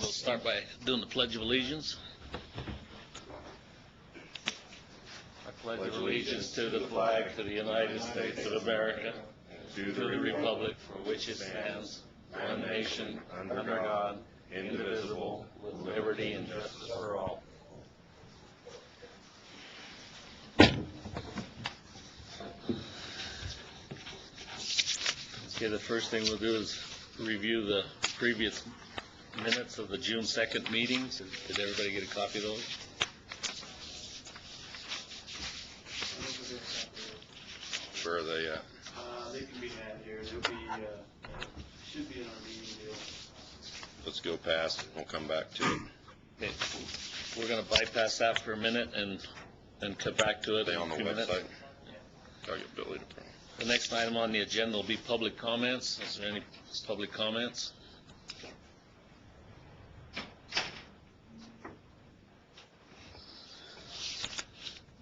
We'll start by doing the Pledge of Allegiance. I pledge allegiance to the flag of the United States of America, to the republic for which it stands, one nation, under God, indivisible, with liberty and justice for all. Okay, the first thing we'll do is review the previous minutes of the June 2nd meetings. Did everybody get a copy of those? Where are they at? They can be had here. They'll be, should be in our meeting deal. Let's go past it. We'll come back to it. Okay. We're going to bypass that for a minute and come back to it They in on the a few website? minutes. I'll get Billy to print. The next item on the agenda will be public comments. Is there any public comments?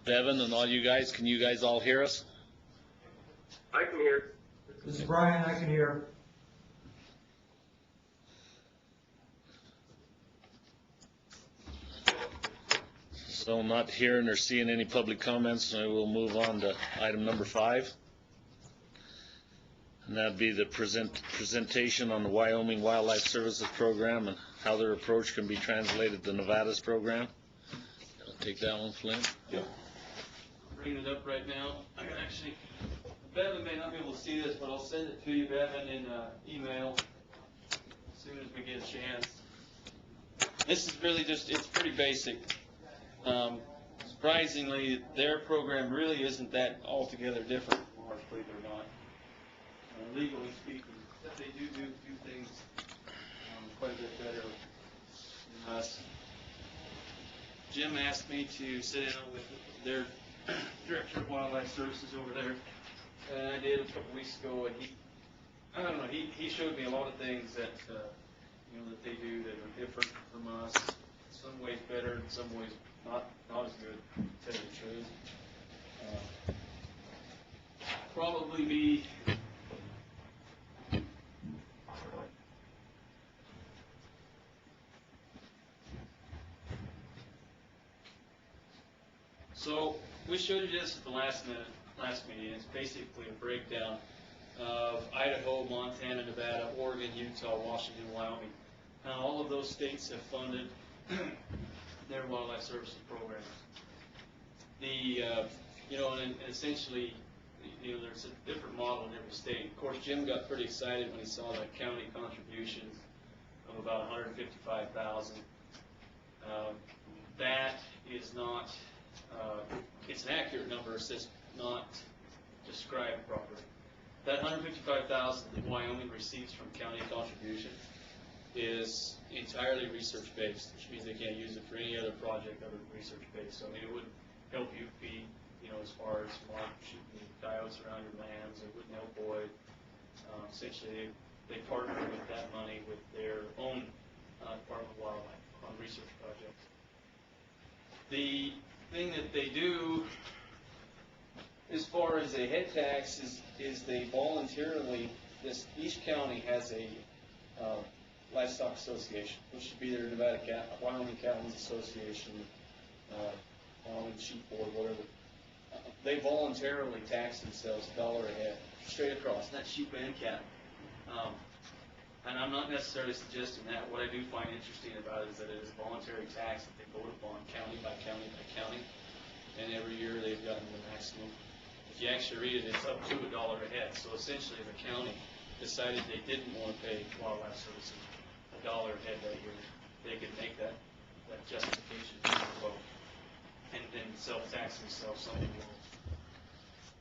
Bevan and all you guys, can you guys all hear us? I can hear. This is Brian, I can hear. So not hearing or seeing any public comments, so we'll move on to item number 5. And that'd be the presentation on the Wyoming Wildlife Services Program and how their approach can be translated to Nevada's program. I'll take that one, Flynn. Yeah. Bringing it up right now. I can actually, Bevan may not be able to see this, but I'll send it to you, Bevan, in email as soon as we get a chance. This is really just, it's pretty basic. Surprisingly, their program really isn't that altogether different from ours, believe it or not. Legally speaking, they do things quite a bit better than us. Jim asked me to sit down with their Director of Wildlife Services over there, and I did a couple weeks ago, and I don't know, he showed me a lot of things that, that they do that are different from us, in some ways better, in some ways not as good, to tell you the truth. Probably be so we showed you this at the last meeting. It's basically a breakdown of Idaho, Montana, Nevada, Oregon, Utah, Washington, Wyoming. Now all of those states have funded their wildlife services programs. And essentially, there's a different model in every state. Of course, Jim got pretty excited when he saw the county contributions of about $155,000. That is not. It's an accurate number, it's just not described properly. That $155,000 that Wyoming receives from county contribution is entirely research-based, which means they can't use it for any other project other than research-based. So, it would help you feed, as far as shooting coyotes around your lands. It wouldn't help Boyd. Essentially, they partner with that money with their own Department of Wildlife on research projects. The thing that they do as far as a head tax is they voluntarily, each county has a livestock association, which should be their Wyoming Cattlemen's Association, Wyoming Sheep Board, whatever. They voluntarily tax themselves $1 a head, straight across, and that's sheep and cattle. And I'm not necessarily suggesting that. What I do find interesting about it is that it is a voluntary tax that they vote upon county by county by county. And every year they've gotten the maximum. If you actually read it, it's up to $1 a head. So essentially, if a county decided they didn't want to pay wildlife services $1 a head that year, they could make that justification for the vote and then self-tax themselves something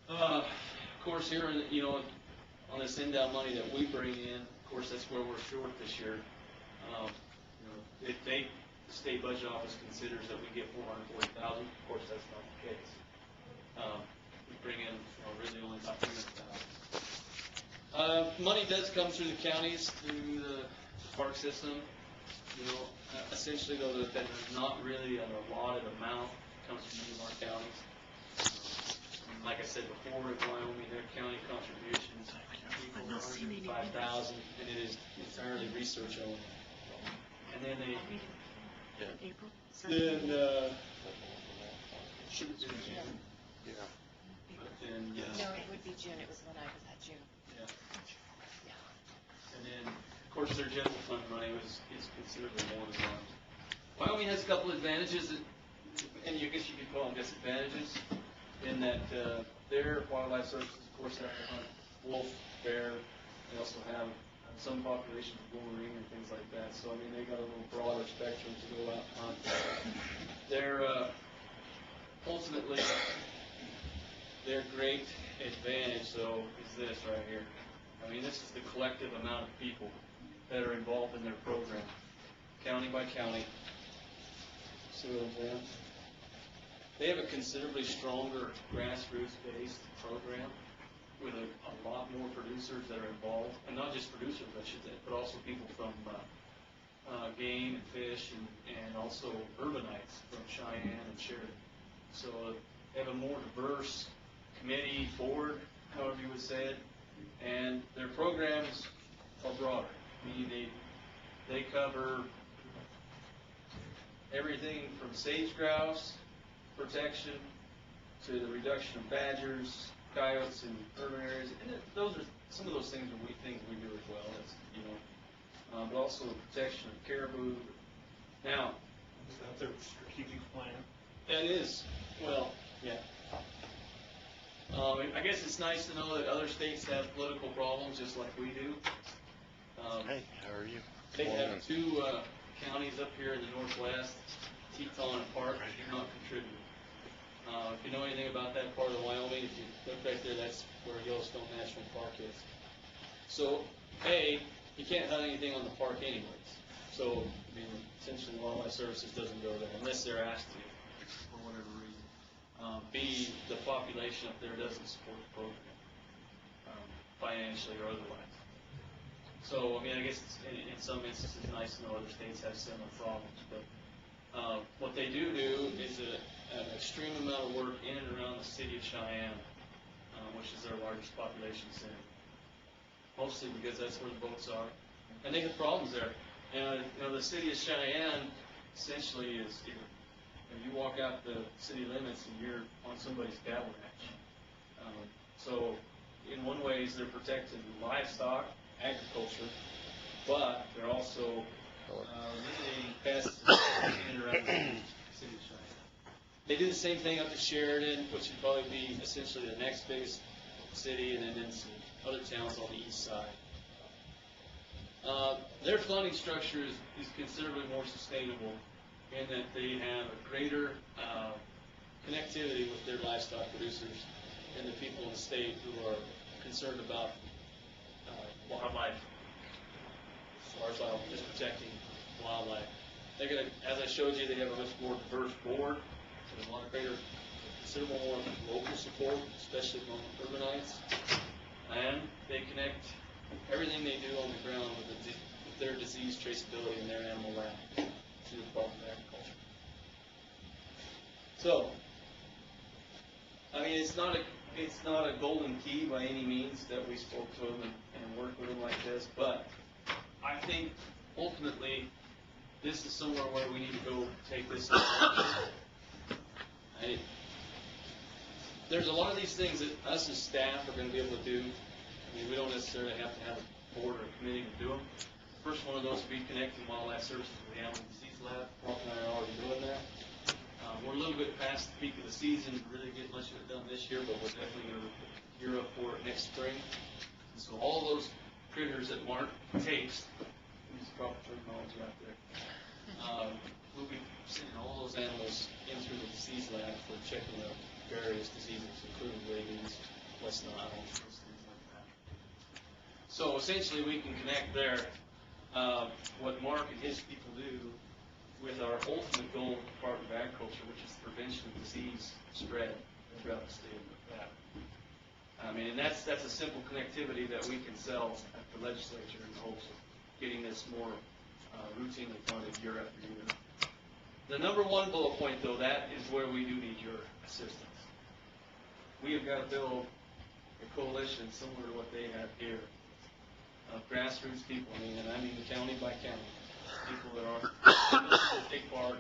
low. Of course, here, on this in-down money that we bring in, of course, that's where we're short this year. The state budget office considers that we get $440,000. Of course, that's not the case. We bring in really only about $300,000. Money does come through the counties, through the park system. Essentially, though, that there's not really an allotted amount that comes from any of our counties. Like I said before, in Wyoming, their county contributions equal $105,000, and it is entirely research only. And and then they, April? should have been June, Yeah. but then, No, it would be June, it was when I was at June. yeah. And then, of course, their general fund money is considerably more than ours. Wyoming has a couple advantages, and I guess you could call them disadvantages, in that their wildlife services, of course, have to hunt wolf, bear. They also have some populations of wolverine and things like that. So, I mean, they got a little broader spectrum to go out and hunt. Their, ultimately, their great advantage, though, is this right here. I mean, this is the collective amount of people that are involved in their program, county by county. See what I'm saying? They have a considerably stronger grassroots-based program with a lot more producers that are involved, and not just producers, I should say, but also people from game and fish, and also urbanites from Cheyenne and Sheridan. So they have a more diverse committee, board, however you would say it, and their programs are broader. Meaning they cover everything from sage grouse protection to the reduction of badgers, coyotes in urban areas, and those are some of those things that we do as well. That's, you know, but also the protection of caribou. Now, Is that their strategic plan? that is, well, yeah. I guess it's nice to know that other states have political problems just like we do. Hey, how are you? They have two counties up here in the northwest, Teton and Park, that do not contribute. If you know anything about that part of Wyoming, if you look right there, that's where Yellowstone National Park is. So, you can't hunt anything on the park anyways. So, I mean, essentially Wildlife Services doesn't go there unless they're asked to, for whatever reason. B, the population up there doesn't support the program, financially or otherwise. So, I mean, I guess it's, in some instances, it's nice to know other states have similar problems, but what they do is an extreme amount of work in and around the city of Cheyenne, which is their largest population center. Mostly because that's where the boats are, and they have problems there. And you know, the city of Cheyenne essentially is, you walk out the city limits and you're on somebody's cattle ranch. So, in one way, they're protecting livestock, agriculture, but they're also eliminating pests in and around the city of Cheyenne. They do the same thing up to Sheridan, which would probably be essentially the next biggest city, and then some other towns on the east side. Their funding structure is considerably more sustainable in that they have a greater connectivity with their livestock producers and the people in the state who are concerned about wildlife, as far as just protecting wildlife. They're gonna, as I showed you, they have a much more diverse board. There's a lot of greater, considerable more local support, especially among urbanites, and they connect everything they do on the ground with their disease traceability in their animal lab to the Department of Agriculture. So, I mean, it's not a golden key by any means that we spoke to them and work with them like this, but I think ultimately this is somewhere where we need to go take this. There's a lot of these things that us as staff are going to be able to do. I mean, we don't necessarily have to have a board or a committee to do them. The first one of those would be connecting Wildlife Services with the Animal Disease Lab. Mark and I are already doing that. We're a little bit past the peak of the season to really get much of it done this year, but we're definitely going to gear up for it next spring. So all those critters that Mark takes, use the proper terminology out there, we'll be sending all those animals in through the disease lab for checking the various diseases, including rabies, West Nile, things like that. So essentially we can connect there what Mark and his people do with our ultimate goal of the Department of Agriculture, which is the prevention of disease spread throughout the state of Nevada. I mean, and that's a simple connectivity that we can sell at the legislature in hopes of getting this more routinely funded year after year. The number one bullet point, though, that is where we do need your assistance. We have got to build a coalition similar to what they have here of grassroots people, and I mean county by county, people that are take part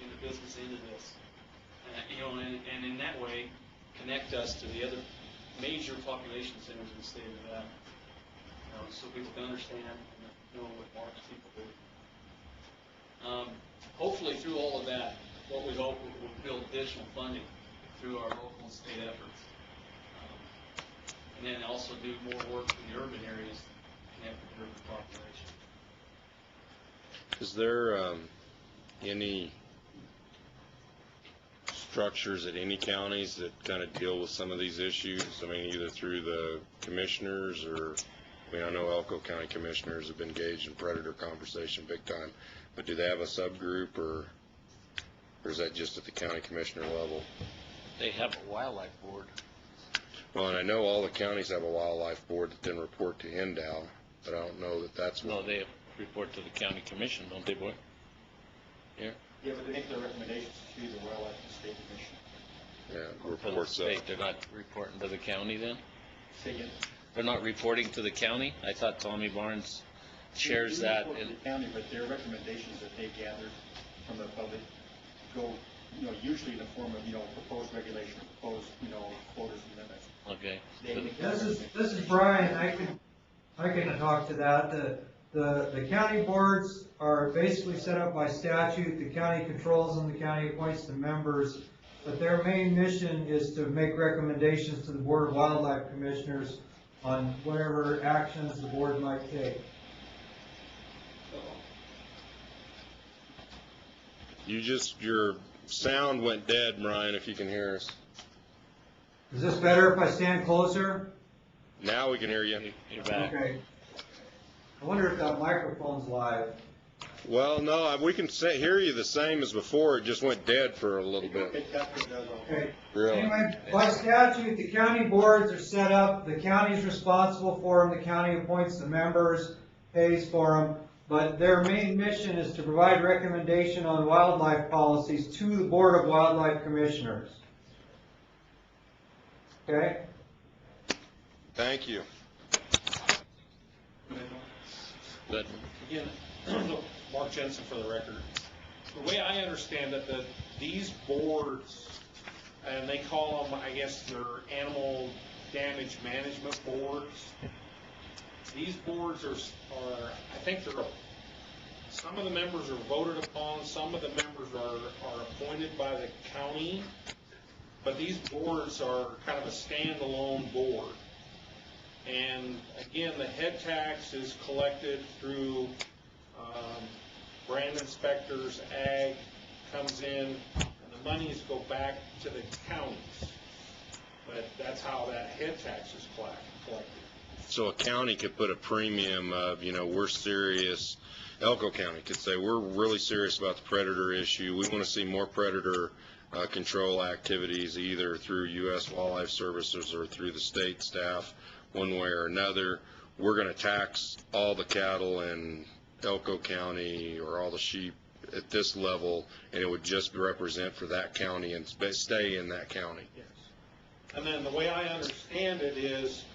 in the business end of this. You know, and in that way, connect us to the other major population centers in the state of Nevada. So people can understand and know what marks people do. Hopefully through all of that, what we hope will build additional funding through our local and state efforts. And then also do more work in the urban areas to connect with the urban population. Is there any structures at any counties that kind of deal with some of these issues? I mean, either through the commissioners or, I mean, I know Elko County commissioners have been engaged in predator conversation big time, but do they have a subgroup or is that just at the county commissioner level? They have a wildlife board. Well, and I know all the counties have a wildlife board that then report to NDOW, but I don't know that that's No, what. they report to the county commission, don't they, boy? Yeah. Yeah, but they make their recommendations to the Wildlife and State Commission. Yeah, To the reports up. state, they're not reporting to the county then? Say again? They're not reporting to the county? I thought Tommy Barnes shares They that report to in, the county, but their recommendations that they gathered from the public go, usually in the form of, proposed regulation, proposed, quotas and limits. okay. They So- make that This is Brian, I can talk to that. The county boards are basically set up by statute, the county controls them, the county appoints the members, but their main mission is to make recommendations to the Board of Wildlife Commissioners on whatever actions the board might take. Your sound went dead, Brian, if you can hear us. Is this better if I stand closer? Now we can hear you. You're back. Okay. I wonder if that microphone's live. Well, no, we can hear you the same as before. It just went dead for a little bit. It definitely does. Okay. Really? Anyway, by statute, the county boards are set up, the county's responsible for them, the county appoints the members, pays for them, but their main mission is to provide recommendation on wildlife policies to the Board of Wildlife Commissioners. Okay? Thank you. Good. Again, Mark Jensen for the record. The way I understand it, that these boards, and they call them, I guess, they're animal damage management boards. These boards are I think some of the members are voted upon, some of the members are appointed by the county, but these boards are kind of a standalone board. And again, the head tax is collected through brand inspectors, ag comes in, and the monies go back to the counties. But that's how that head tax is collected. So a county could put a premium of, we're serious. Elko County could say, we're really serious about the predator issue. We want to see more predator control activities either through U.S. Wildlife Services or through the state staff one way or another. We're going to tax all the cattle in Elko County or all the sheep at this level, and it would just represent for that county and stay in that county. Yes. And then the way I understand it is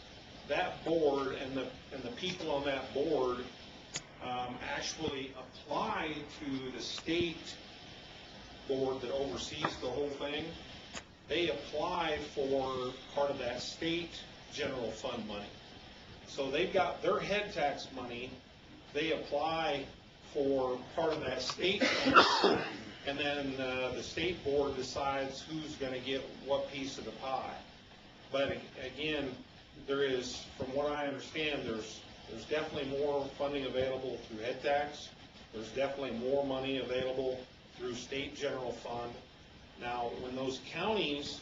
that board and the people on that board actually apply to the state board that oversees the whole thing. They apply for part of that state general fund money. So they've got their head tax money, they apply for part of that state money, and then the state board decides who's going to get what piece of the pie. But again, there is, from what I understand, there's definitely more funding available through head tax. There's definitely more money available through state general fund. Now, when those counties,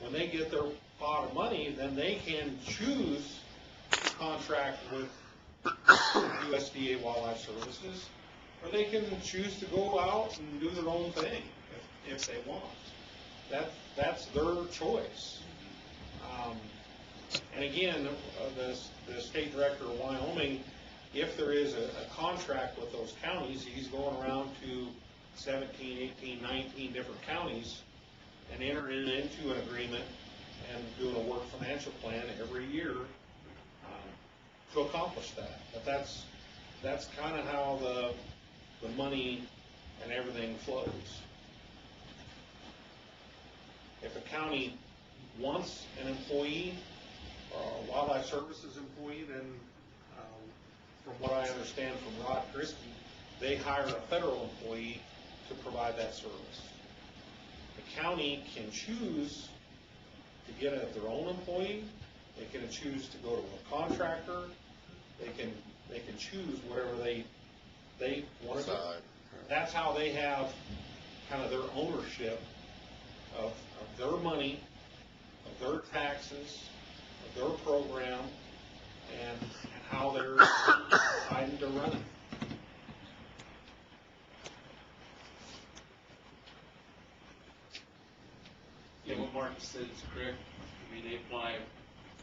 when they get their pot of money, then they can choose to contract with USDA Wildlife Services, or they can choose to go out and do their own thing if they want. That's their choice. And again, the state director of Wyoming, if there is a contract with those counties, he's going around to 17, 18, 19 different counties and entering into an agreement and doing a work financial plan every year to accomplish that. But that's kind of how the money and everything flows. If a county wants an employee, or a wildlife services employee, then from what I understand from Rod Christie, they hire a federal employee to provide that service. The county can choose to get their own employee. They can choose to go to a contractor. They can choose whatever they want to do. That's how they have kind of their ownership of their money, of their taxes, of their program, and how they're deciding to run it. Yeah, what Mark said is correct. I mean, they apply,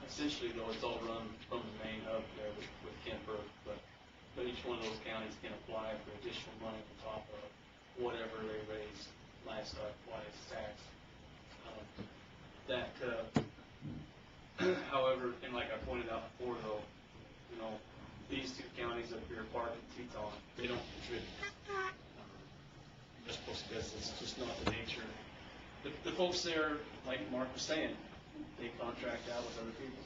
essentially though, it's all run from the main hub there with Kentburg, but each one of those counties can apply for additional money on top of whatever they raise livestock-wise tax. However, and like I pointed out before though, you know, these two counties up here, Park and Teton, they don't contribute. Just because it's just not the nature. The folks there, like Mark was saying, they contract out with other people.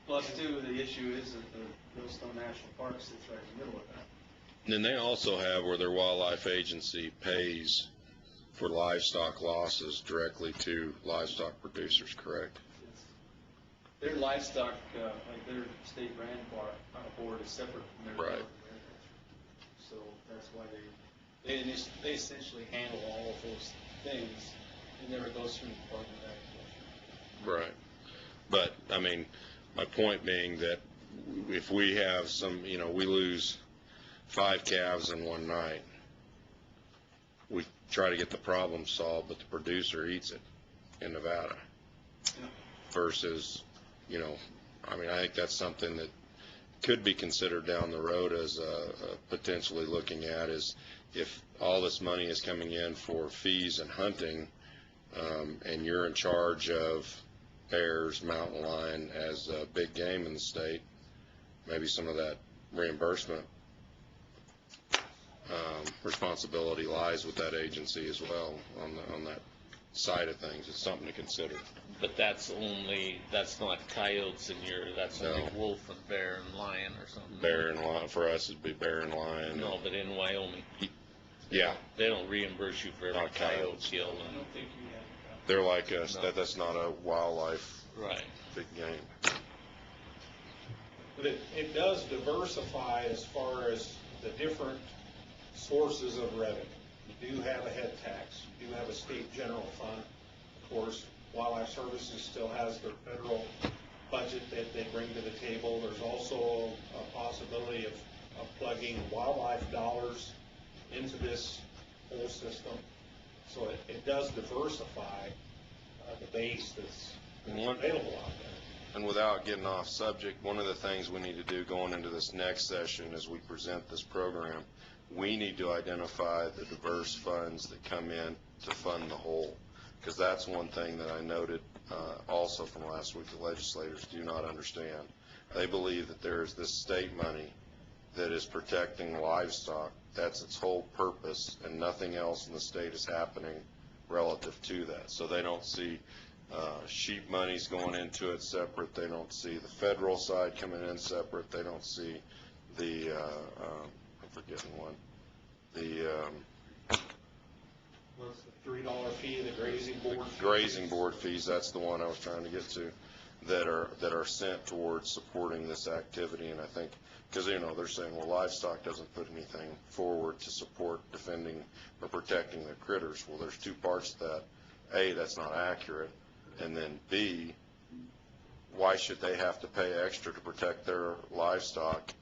Plus, too, the issue is that the Yellowstone National Park sits right in the middle of that. And then they also have where their wildlife agency pays for livestock losses directly to livestock producers, correct? Their livestock, like their state brand board is separate from their Right. So that's why they essentially handle all of those things. It never goes through the Department of Agriculture. Right. But, I mean, my point being that if we have some, you know, we lose 5 calves in one night, we try to get the problem solved, but the producer eats it in Nevada. Yeah. Versus, you know, I mean, I think that's something that could be considered down the road as potentially looking at is if all this money is coming in for fees and hunting, and you're in charge of bears, mountain lion as big game in the state, maybe some of that reimbursement responsibility lies with that agency as well on that side of things. It's something to consider. But that's not coyotes that's No. only wolf and bear and lion or something. Bear and lion, for us it'd be bear and lion. No, but in Wyoming, Yeah, they don't reimburse you for every Not coyote coyotes. kill. I don't think you have. they're like us. No. That's not a wildlife Right. big game. But it does diversify as far as the different sources of revenue. You do have a head tax, you do have a state general fund. Of course, Wildlife Services still has their federal budget that they bring to the table. There's also a possibility of plugging wildlife dollars into this whole system. So it does diversify the base that's available out there. And without getting off subject, one of the things we need to do going into this next session as we present this program, we need to identify the diverse funds that come in to fund the whole. Because that's one thing that I noted also from last week, the legislators do not understand. They believe that there is this state money that is protecting livestock. That's its whole purpose, and nothing else in the state is happening relative to that. So they don't see sheep monies going into it separate. They don't see the federal side coming in separate. They don't see the, I'm forgetting one, What's the $3 fee, the grazing board fee? grazing board fees, that's the one I was trying to get to, that are sent towards supporting this activity. And I think, because, you know, they're saying, well, livestock doesn't put anything forward to support defending or protecting the critters. Well, there's two parts to that. A, that's not accurate. And then B, why should they have to pay extra to protect their livestock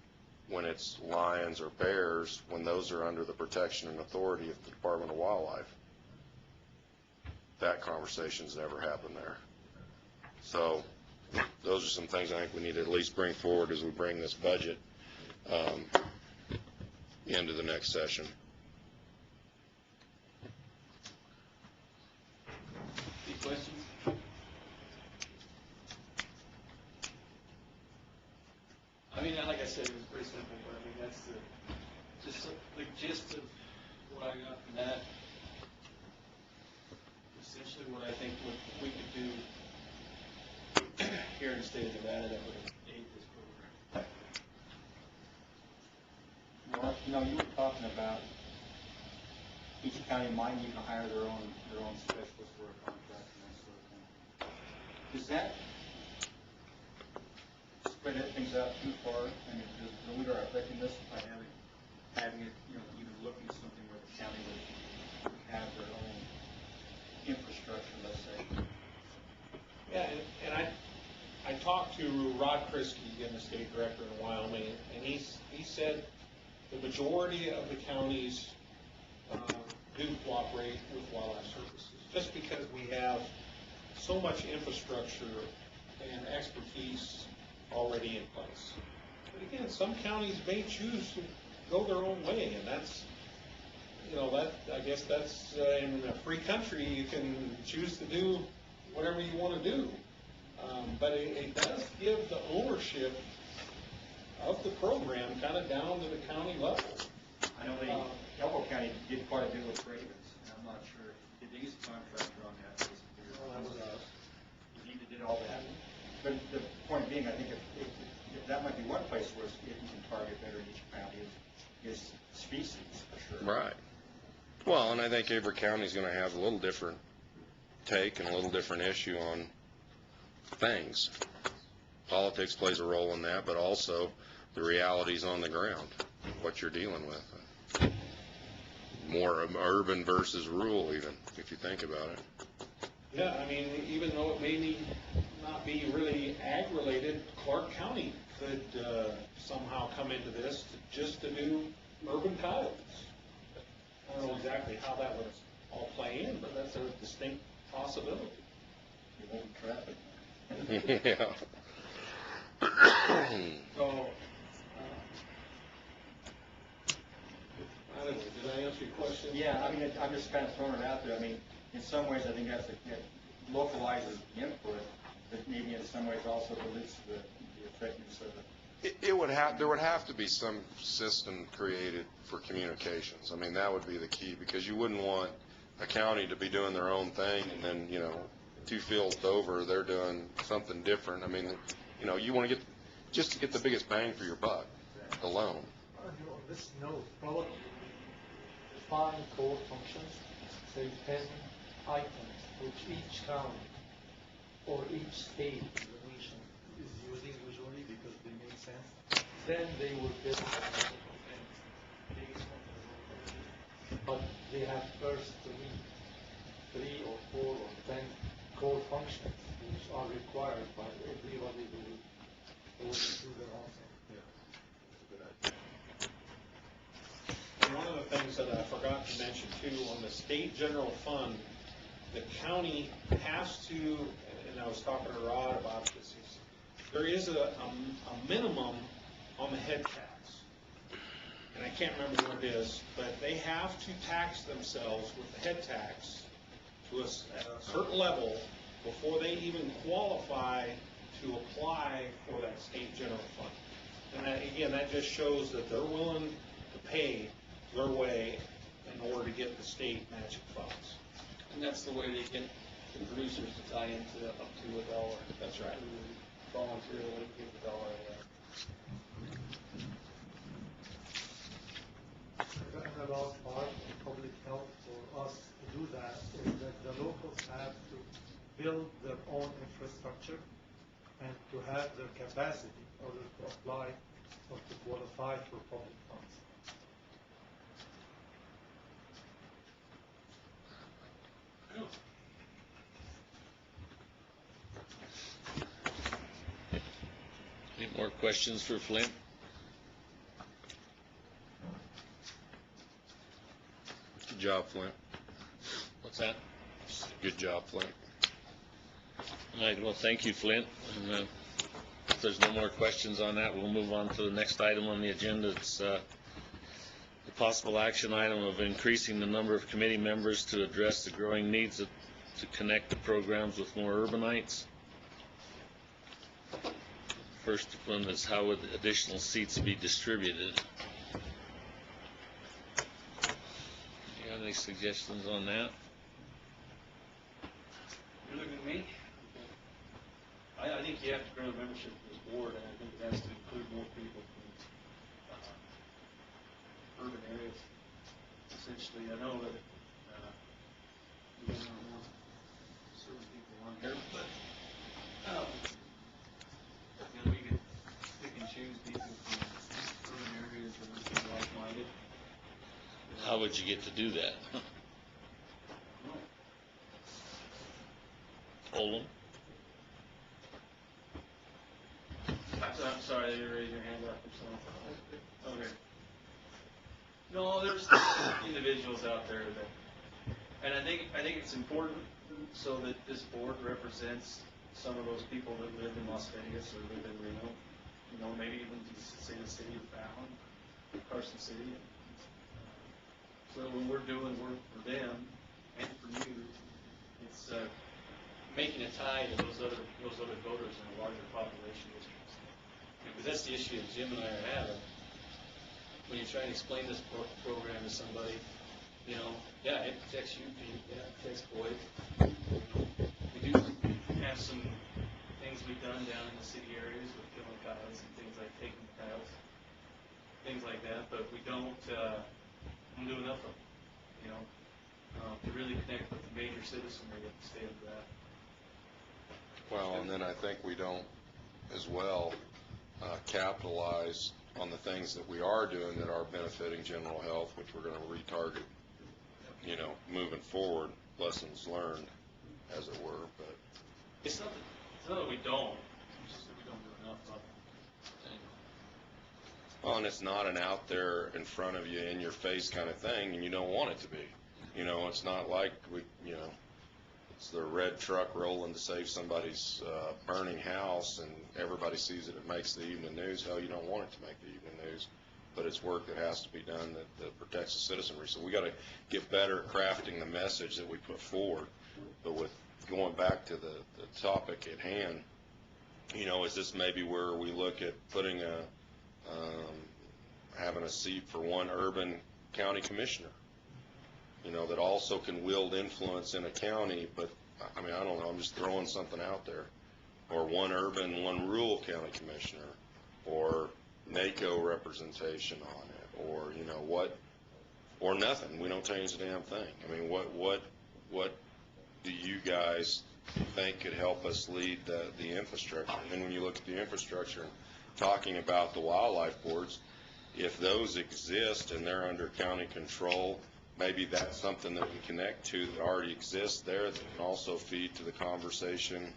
when it's lions or bears, when those are under the protection and authority of the Department of Wildlife? That conversation's never happened there. So those are some things I think we need to at least bring forward as we bring this budget into the next session. Any questions? I mean, like I said, it was pretty simple, but I mean, that's the the gist of what I got from that, essentially what I think we could do here in the state of Nevada that would aid this program. Well, you were talking about each county might need to hire their own specialist for a contract and that sort of thing. Does that spread things out too far? I mean, does we are affecting this by having it, even looking at something where the county would have their own infrastructure, let's say? Yeah, and I talked to Rod Krisky, again, the state director in Wyoming, and he said the majority of the counties do cooperate with wildlife services, just because we have so much infrastructure and expertise already in place. But again, some counties may choose to go their own way, and that's, I guess that's in a free country, you can choose to do whatever you want to do. But it does give the ownership of the program kind of down to the county level. I know Elko County did quite a bit with ravens, and I'm not sure, did they use a contractor on that? That was us. You did all that. But the point being, I think if that might be one place where you can target better in each county is species, for sure. Right. Well, and I think every county's going to have a little different take and a little different issue on things. Politics plays a role in that, but also the realities on the ground, what you're dealing with. More urban versus rural, even, if you think about it. Yeah, I mean, even though it may not be really ag-related, Clark County could somehow come into this just to do urban coyotes. I don't know exactly how that would all play in, but that's a distinct possibility. You won't be traffic. Yeah. So, I don't know, did I answer your question? Yeah, I mean, I'm just kind of throwing it out there. I mean, in some ways, I think that localizes the input, but maybe in some ways also dilutes the effectiveness of it. There would have to be some system created for communications. I mean, that would be the key, because you wouldn't want a county to be doing their own thing and then, 2 fields over, they're doing something different. I mean, you want to get the biggest bang for your buck alone. On this note, probably define core functions, say 10 items, which each county or each state in the nation is using usually because they make sense. Then they will build based on the local. But they have first to meet 3 or 4 or 10 core functions which are required by everybody who will do their own thing. And one of the things that I forgot to mention too, on the state general fund, the county has to, and I was talking to Rod about this, there is a minimum on the head tax. And I can't remember what it is, but they have to tax themselves with the head tax to at a certain level before they even qualify to apply for that state general fund. And that, again, that just shows that they're willing to pay their way in order to get the state matching funds. And that's the way they get the producers to tie into up to $1. That's right. Who voluntarily give $1 away. And a large part of public health for us to do that is that the locals have to build their own infrastructure and to have their capacity in order to apply or to qualify for public funds. Any more questions for Flint? Good job, Flint. What's that? Good job, Flint. All right, well, thank you, Flint. And, if there's no more questions on that, we'll move on to the next item on the agenda. It's the possible action item of increasing the number of committee members to address the growing needs to connect the programs with more urbanites. First one is how would additional seats be distributed? Any suggestions on that? You're looking at me? I think you have to grant membership to this board, and I think it has to include more people from urban areas. Essentially, I know that we don't want certain people on here, but you know, we can pick and choose people from urban areas that are like-minded. How would you get to do that? Poll them? I'm sorry, you raised your hand up or something. Okay. No, there's individuals out there that, and I think it's important so that this board represents some of those people that live in Las Vegas or live in Reno, you know, maybe even say the city of Fallon, Carson City. So when we're doing work for them and for you, it's making a tie to those other voters in a larger population districts. Because that's the issue that Jim and I are having. When you try and explain this program to somebody, you know, yeah, it protects you, Pete, yeah, it protects Boyd. We do have some things we've done down in the city areas with killing coyotes and things like taking coyotes, things like that, but we don't do enough of them, you know, to really connect with the major citizenry of the state of that. Well, and then I think we don't as well capitalize on the things that we are doing that are benefiting general health, which we're going to retarget, you know, moving forward, lessons learned, as it were. But it's not that we don't, it's just that we don't do enough of it. Well, and it's not an out there in front of you, in your face kind of thing, and you don't want it to be. You know, it's not like it's the red truck rolling to save somebody's burning house, and everybody sees it. It makes the evening news. Hell, you don't want it to make the evening news, but it's work that has to be done that protects the citizenry. So we got to get better at crafting the message that we put forward. But with going back to the topic at hand, you know, is this maybe where we look at putting having a seat for one urban county commissioner? You know, that also can wield influence in a county, but I mean, I don't know, I'm just throwing something out there. Or one urban, one rural county commissioner, or NACO representation on it, or, you know, what, or nothing. We don't change the damn thing. I mean, what do you guys think could help us lead the infrastructure? And when you look at the infrastructure and talking about the wildlife boards, if those exist and they're under county control, maybe that's something that we connect to that already exists there that can also feed to the conversation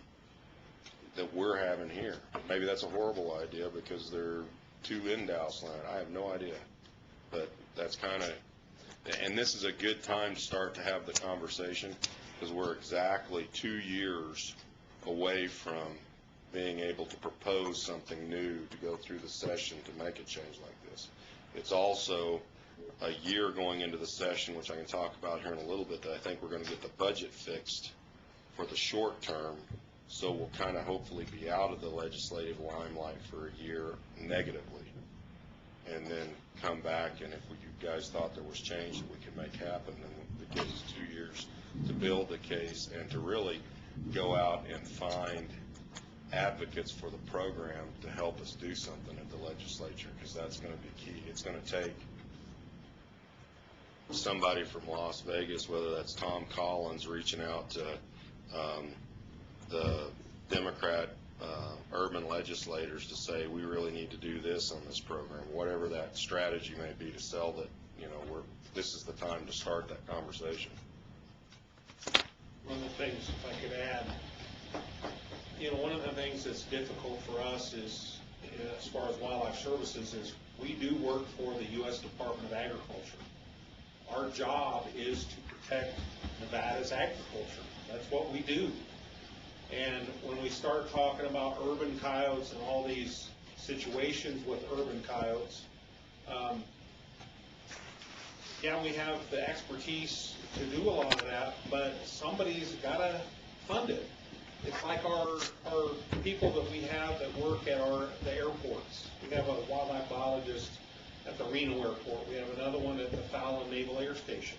that we're having here. Maybe that's a horrible idea because they're too in-Dallas land. I have no idea. But that's kind of, and this is a good time to start to have the conversation because we're exactly 2 years away from being able to propose something new to go through the session to make a change like this. It's also a year going into the session, which I can talk about here in a little bit, that I think we're going to get the budget fixed for the short term, so we'll kind of hopefully be out of the legislative limelight for a year negatively, and then come back, and if you guys thought there was change that we could make happen, then it gives us 2 years to build the case and to really go out and find advocates for the program to help us do something at the legislature, because that's going to be key. It's going to take somebody from Las Vegas, whether that's Tom Collins reaching out to the Democrat urban legislators to say we really need to do this on this program, whatever that strategy may be to sell that, you know, this is the time to start that conversation. One of the things, if I could add, you know, one of the things that's difficult for us is, as far as wildlife services, is we do work for the U.S. Department of Agriculture. Our job is to protect Nevada's agriculture. That's what we do. And when we start talking about urban coyotes and all these situations with urban coyotes, yeah, we have the expertise to do a lot of that, but somebody's got to fund it. It's like our people that we have that work at the airports. We have a wildlife biologist at the Reno Airport. We have another one at the Fallon Naval Air Station.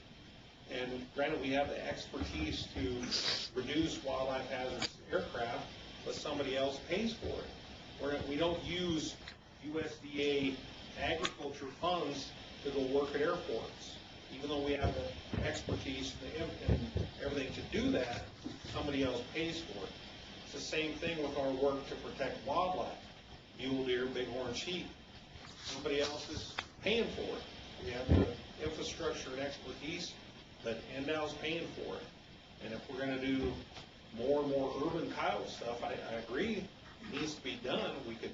And granted, we have the expertise to reduce wildlife hazards to aircraft, but somebody else pays for it. We don't use USDA agriculture funds to go work at airports. Even though we have the expertise and everything to do that, somebody else pays for it. It's the same thing with our work to protect wildlife, mule deer, bighorn sheep. Somebody else is paying for it. We have the infrastructure and expertise, but NDOW's paying for it. And if we're gonna do more and more urban coyote stuff, I agree, it needs to be done. We could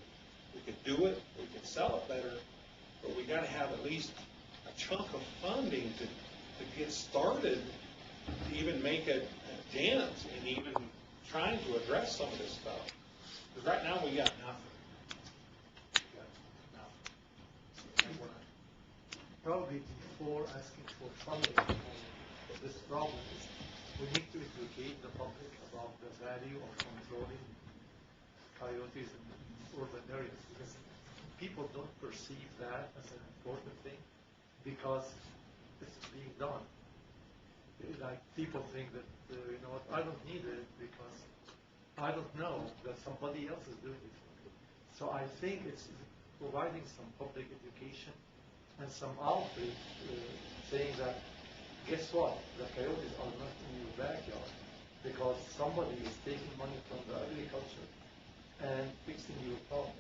do it, we could sell it better, but we gotta have at least a chunk of funding to get started, to even make a dent in even trying to address some of this stuff. Because right now, we got nothing. We got nothing. Probably before asking for funding for this problem is we need to educate the public about the value of controlling coyotes in urban areas, because people don't perceive that as an important thing because it's being done. Like people think that, you know what, I don't need it because I don't know that somebody else is doing it for me. So I think it's providing some public education and some outreach, saying that, guess what, the coyotes are not in your backyard because somebody is taking money from the agriculture and fixing your problem.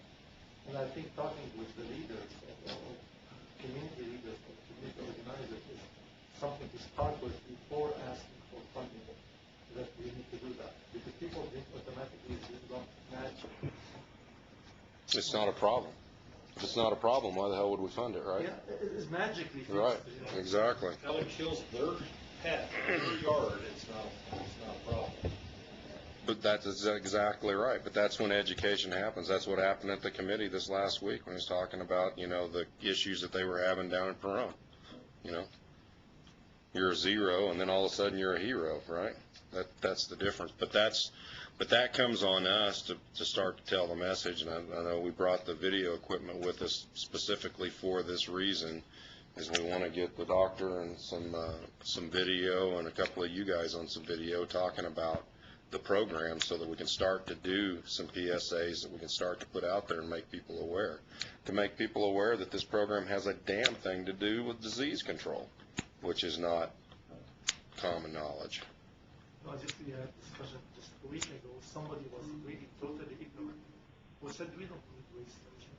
And I think talking with the leaders, or community leaders, or community organizers is something to start with before asking for funding, that we need to do that. Because people think automatically it's not magic. It's not a problem. If it's not a problem, why the hell would we fund it, right? Yeah, it's magically fixed. Right, You know. exactly. Until it kills their pet, their yard, it's not a problem. But that's exactly right. But that's when education happens. That's what happened at the committee this last week when I was talking about, you know, the issues that they were having down in Perone. You know, you're a zero, and then all of a sudden you're a hero, right? That's the difference. But that comes on us to start to tell the message. And I know we brought the video equipment with us specifically for this reason, is we want to get the doctor and some video, and a couple of you guys on some video talking about the program, so that we can start to do some PSAs that we can start to put out there and make people aware. To make people aware that this program has a damn thing to do with disease control, which is not common knowledge. No, we had a discussion just a week ago. Somebody was really totally ignorant. We said we don't need waste collection.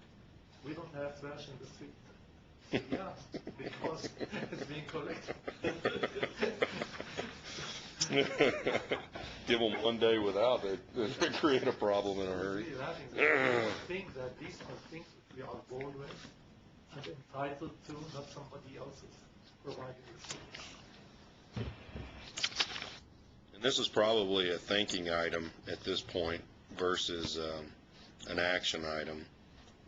We don't have trash in the street. Yeah, because it's being collected. Give them one day without it, they create a problem in a hurry. I think that these are things that we are born with and entitled to, not somebody else's providing the service. And this is probably a thinking item at this point versus an action item.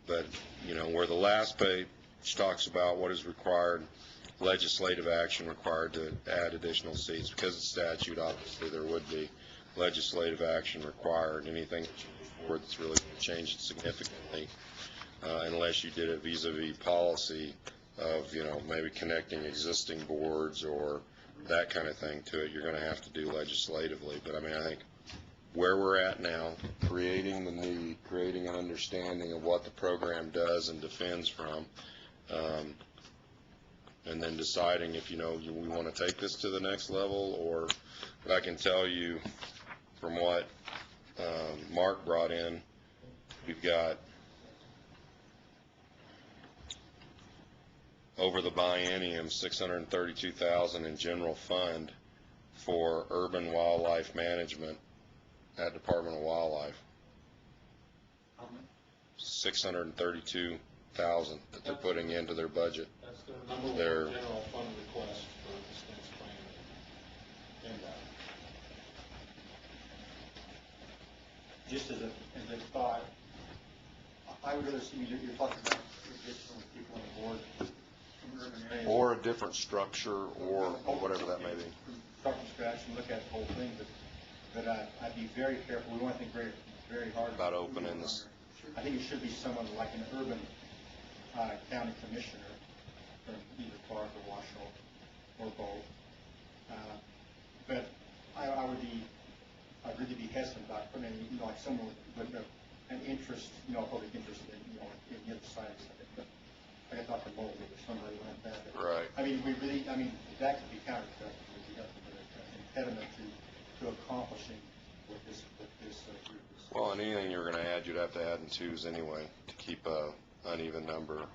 But, you know, where the last page talks about what is required, legislative action required to add additional seats, because of statute, obviously there would be legislative action required. Anything that's really going to change it significantly, unless you did it vis-a-vis policy of, you know, maybe connecting existing boards or that kind of thing to it, you're going to have to do legislatively. But I mean, I think where we're at now, creating the need, creating an understanding of what the program does and defends from, and then deciding if, you know, we want to take this to the next level, or, but I can tell you from what Mark brought in, we've got over the biennium $632,000 in general fund for urban wildlife management at Department of Wildlife. $632,000 that they're putting into their budget. That's the number Their one general fund request for this next plan. And Just as a thought, I would rather see, you're talking about additional people on the board from urban areas. or a different structure, or whatever that may be. Start from scratch and look at the whole thing, but I'd be very careful. We want to think very, very hard About opening this. I think it should be someone like an urban county commissioner from either Clark or Washoe or both, But I'd really be hesitant about putting, like someone with an interest, public interest in the other side of it. But I got Dr. Mold or somebody like that. Right. I mean, that could be counterproductive. We have to put an impediment to accomplishing what this group is. Well, and anything you're gonna add, you'd have to add in twos anyway, to keep a uneven number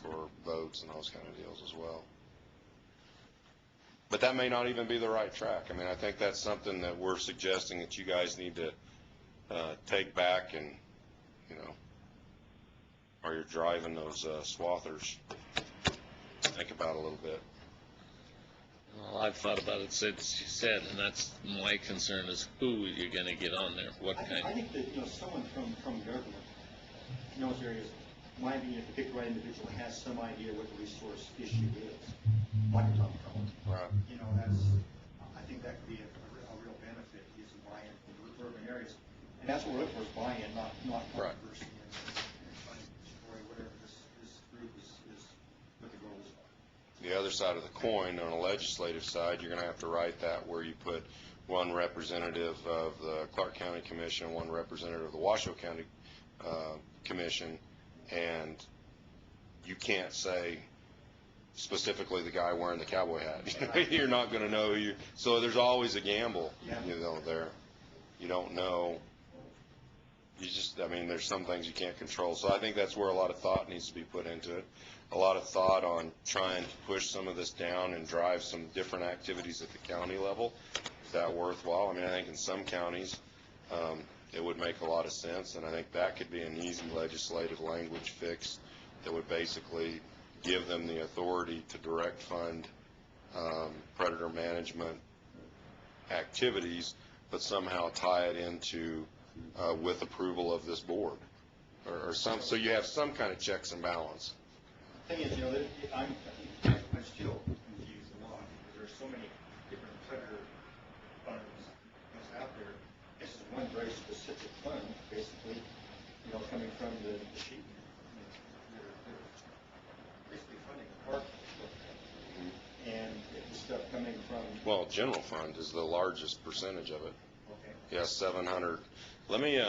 for votes and those kind of deals as well. But that may not even be the right track. I mean, I think that's something that we're suggesting that you guys need to take back and, or you're driving those swathers, think about a little bit. Well, I've thought about it since you said, and that's my concern is who you're gonna get on there, what kind. I think that, someone from government knows areas, might be a particular individual has some idea what the resource issue is, like a Tom Cullen. Right. I think that could be a real benefit, is buy-in from urban areas. And that's what we're looking for, is buy-in, not Right. controversy and trying to destroy whatever this group is, what the goals are. The other side of the coin, on a legislative side, you're gonna have to write that where you put one representative of the Clark County Commission, one representative of the Washoe County Commission, and you can't say specifically the guy wearing the cowboy hat. You're not gonna know who so there's always a gamble, there. You don't know. There's some things you can't control. So I think that's where a lot of thought needs to be put into it. A lot of thought on trying to push some of this down and drive some different activities at the county level. Is that worthwhile? I think in some counties, it would make a lot of sense, and I think that could be an easy legislative language fix that would basically give them the authority to direct fund predator management activities, but somehow tie it into with approval of this board, or so you have some kind of checks and balance. Thing is, I'm still confused a lot, because there's so many different predator funds out there. This is one very specific fund, basically, coming from the sheep. They're basically funding the park. And the stuff coming from... Well, general fund is the largest percentage of it. Okay. Yeah, 700. Let me,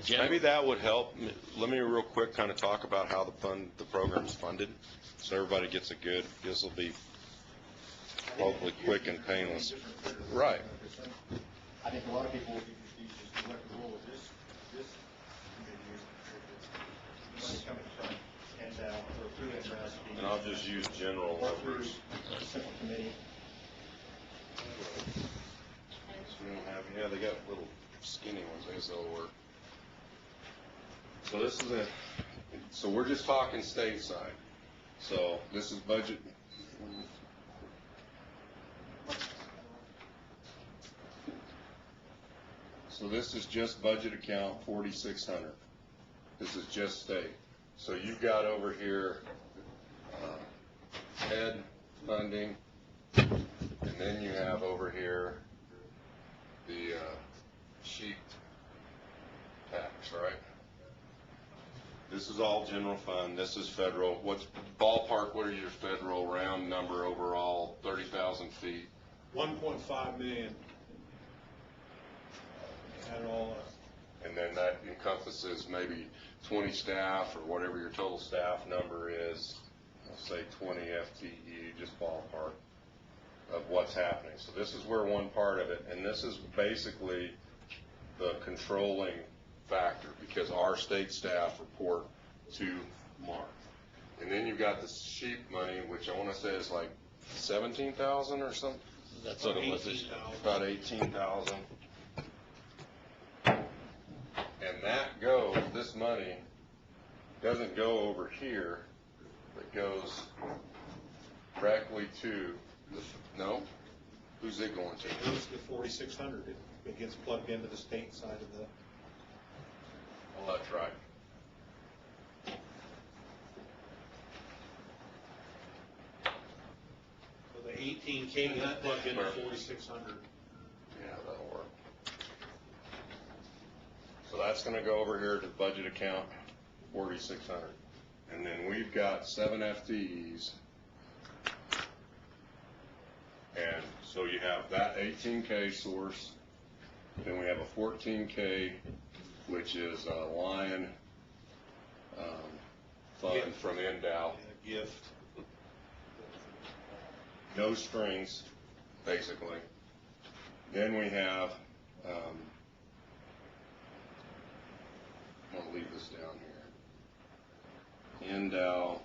maybe that would help. Let me real quick kind of talk about how the program's funded, so everybody gets this will be hopefully quick and painless. Right. I think a lot of people will be confused as to what the role of this committee is. Money coming from, and we're approving for us. And I'll just use general numbers. Simple committee. We don't have, they got little skinny ones, I guess they'll work. So this is so we're just talking stateside. So this is budget. So this is just budget account 4,600. This is just state. So you've got over here ed funding, and then you have over here the sheep tax, right? This is all general fund. This is federal. What's ballpark? What are your federal round number overall? 30,000 feet. 1.5 million. Add it all up. And then that encompasses maybe 20 staff or whatever your total staff number is. I'll say 20 FTE, just ballpark of what's happening. So this is where one part of it, and this is basically the controlling factor, because our state staff report to Mark. And then you've got the sheep money, which I want to say is like 17,000 or something. That's what it was. About 18,000. And this money doesn't go over here, it goes directly to no? Who's it going to? It goes to 4,600. It gets plugged into the state side of the... Well, that's right. So the 18K gets plugged into 4,600. Yeah, that'll work. So that's going to go over here to budget account 4,600. And then we've got 7 FTEs. And So you have that 18K source, then we have a 14K, which is a Lion fund from Endow. Gift. No strings, basically. Then we have, I'm gonna leave this down here. Endow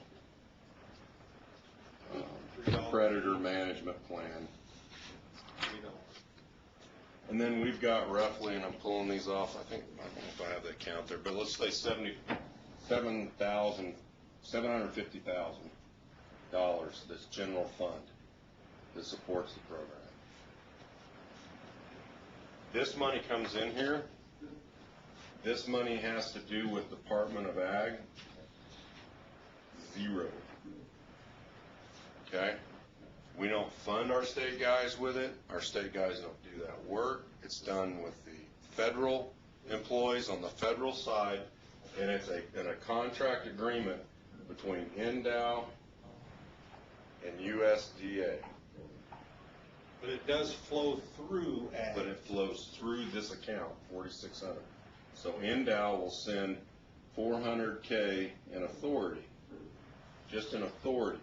Predator Management Plan. And then we've got roughly, and I'm pulling these off, I don't know if I have that count there, but let's say $750,000 that's general fund that supports the program. This money comes in here. This money has to do with Department of Ag. Zero. Okay? We don't fund our state guys with it. Our state guys don't do that work. It's done with the federal employees on the federal side, and it's in a contract agreement between Endow and USDA. But it does flow through ag. But it flows through this account, 4,600. So Endow will send 400K in authority, just in authority,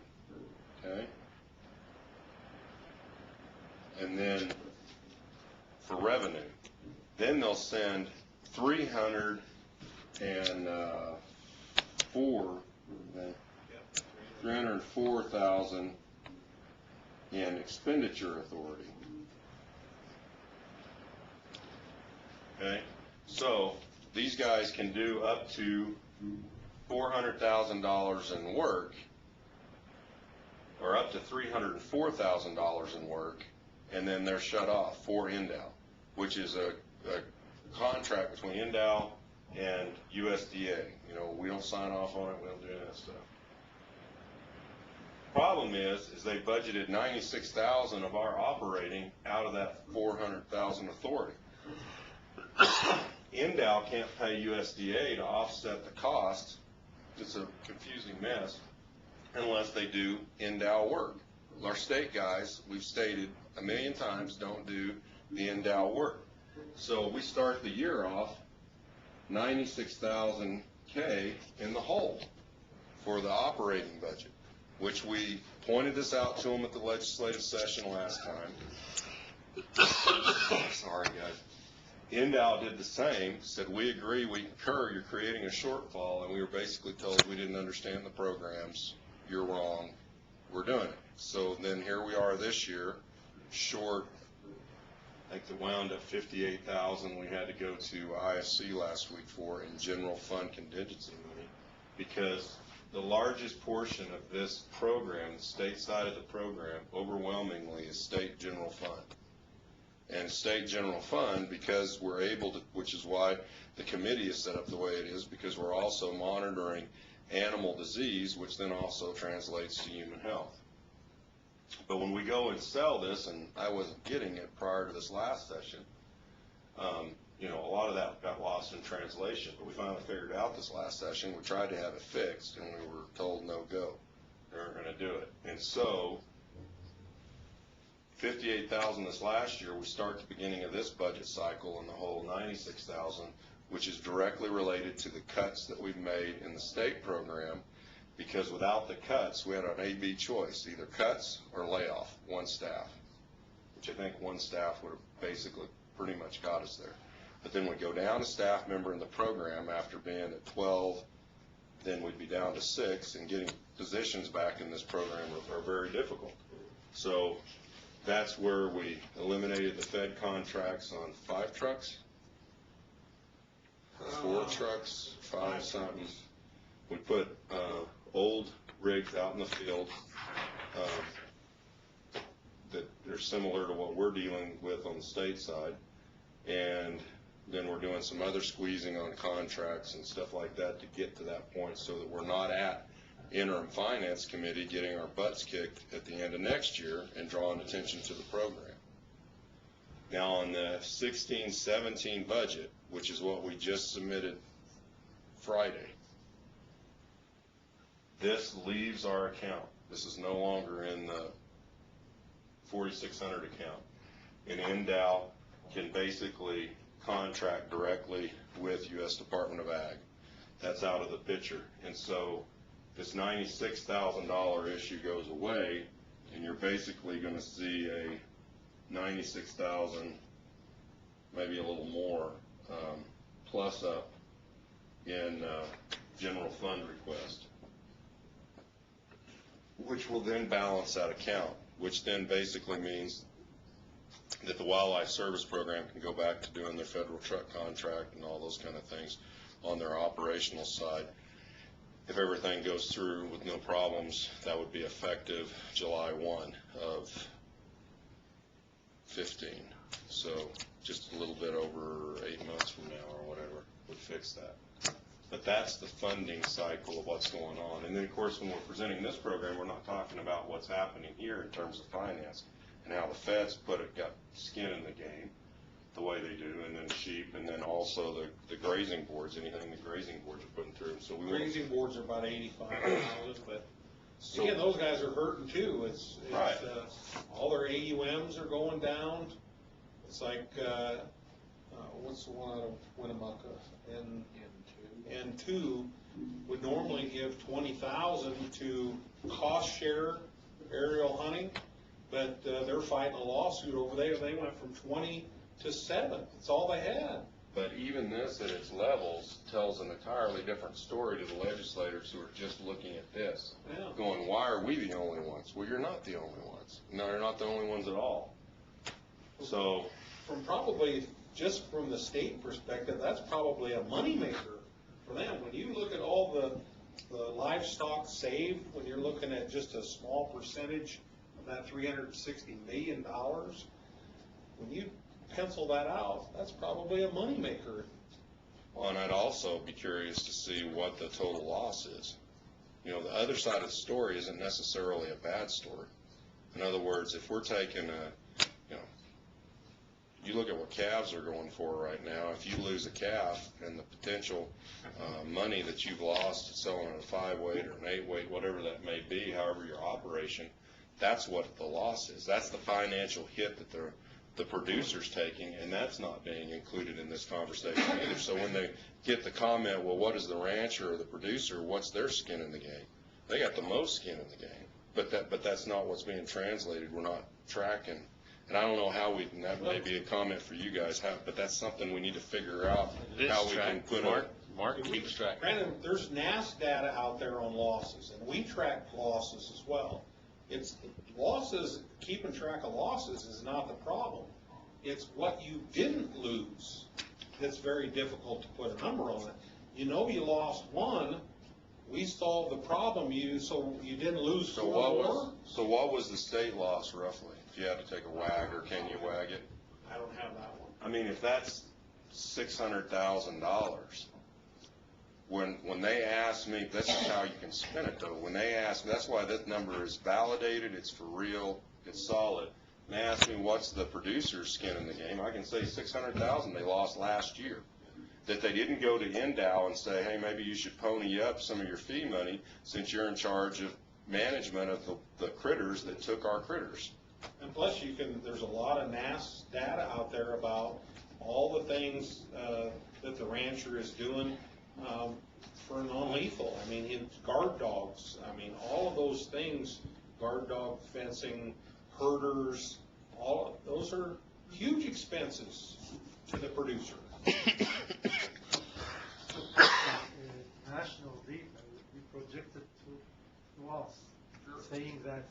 okay? And then for revenue, then they'll send 304,000 in expenditure authority. Okay, so these guys can do up to $400,000 in work, or up to $304,000 in work, and then they're shut off for Endow, which is a contract between Endow and USDA. You know, we don't sign off on it, we don't do any of that stuff. Problem is they budgeted 96,000 of our operating out of that 400,000 authority. Endow can't pay USDA to offset the cost. It's a confusing mess unless they do Endow work. Our state guys, we've stated a million times, don't do the Endow work. So we start the year off 96,000 K in the hole for the operating budget, which we pointed this out to them at the legislative session last time. Sorry, guys. Endow did the same, said, we agree, we concur, you're creating a shortfall, and we were basically told we didn't understand the programs, you're wrong, we're doing it. So then here we are this year, short, I think it wound up 58,000 we had to go to ISC last week for in general fund contingency money, because the largest portion of this program, the state side of the program, overwhelmingly is state general fund. And state general fund, because we're able to, which is why the committee is set up the way it is, because we're also monitoring animal disease, which then also translates to human health. But when we go and sell this, and I wasn't getting it prior to this last session, you know, a lot of that got lost in translation, but we finally figured out this last session. We tried to have it fixed, and we were told no go. They weren't going to do it. And so 58,000 this last year, we start the beginning of this budget cycle in the whole 96,000, which is directly related to the cuts that we've made in the state program, because without the cuts, we had an A-B choice, either cuts or layoff one staff, which I think one staff would have basically pretty much got us there. But then we go down a staff member in the program after being at 12, then we'd be down to 6, and getting positions back in this program are very difficult. So that's where we eliminated the Fed contracts on 5 trucks, 4 trucks, 5 something. We put old rigs out in the field that are similar to what we're dealing with on the state side, and then we're doing some other squeezing on contracts and stuff like that to get to that point, so that we're not at interim finance committee getting our butts kicked at the end of next year and drawing attention to the program. Now on the 16-17 budget, which is what we just submitted Friday, this leaves our account. This is no longer in the 4,600 account. And NDOW can basically contract directly with U.S. Department of Ag. That's out of the picture. And so this $96,000 issue goes away, and you're basically going to see a 96,000, maybe a little more, plus up in general fund request, which will then balance that account, which then basically means that the Wildlife Service Program can go back to doing their federal truck contract and all those kind of things on their operational side. If everything goes through with no problems, that would be effective July 1 of 15. So just a little bit over 8 months from now or whatever would fix that. But that's the funding cycle of what's going on. And then, of course, when we're presenting this program, we're not talking about what's happening here in terms of finance and how the feds got skin in the game the way they do, and then sheep, and then also the grazing boards, anything the grazing boards are putting through. So Grazing boards are about 85,000, but again, those guys are hurting too. It's Right. All their AUMs are going down. It's like, what's the one out of Winnemucca? N2 would normally give 20,000 to cost share aerial hunting, but they're fighting a lawsuit over there. They went from 20 to 7. It's all they had. But even this at its levels tells an entirely different story to the legislators who are just looking at this, Yeah. going, why are we the only ones? Well, you're not the only ones. No, you're not the only ones at all. So, From probably, just from the state perspective, that's probably a moneymaker for them. When you look at all the livestock saved, when you're looking at just a small percentage of that $360 million, when you pencil that out, that's probably a moneymaker. well, and I'd also be curious to see what the total loss is. You know, the other side of the story isn't necessarily a bad story. In other words, if we're taking you look at what calves are going for right now. If you lose a calf and the potential money that you've lost selling at a 5-weight or an 8-weight, whatever that may be, however your operation, that's what the loss is. That's the financial hit that the producer's taking, and that's not being included in this conversation either. So when they get the comment, well, what is the rancher or the producer, what's their skin in the game? They got the most skin in the game, but that's not what's being translated. We're not tracking. And I don't know how and that may be a comment for you guys, but that's something we need to figure out, how we can put Mark keeps track. Brandon, there's NAS data out there on losses, and we track losses as well. It's losses, keeping track of losses is not the problem. It's what you didn't lose that's very difficult to put a number on it. You know you lost one, we solved the problem, so you didn't lose So four more? what was the state loss roughly? If you had to take a wag, or can you wag it? I don't have that one. I mean, if that's $600,000, when they ask me, this is how you can spin it though. When they ask me, that's why this number is validated, it's for real, it's solid. And they ask me what's the producer's skin in the game, I can say $600,000 they lost last year. That they didn't go to NDOW and say, hey, maybe you should pony up some of your fee money since you're in charge of management of the critters that took our critters. And plus there's a lot of NAS data out there about all the things that the rancher is doing for non-lethal. I mean, guard dogs, I mean, all of those things, guard dog fencing, herders, all those are huge expenses to the producer. National data we projected to us, saying that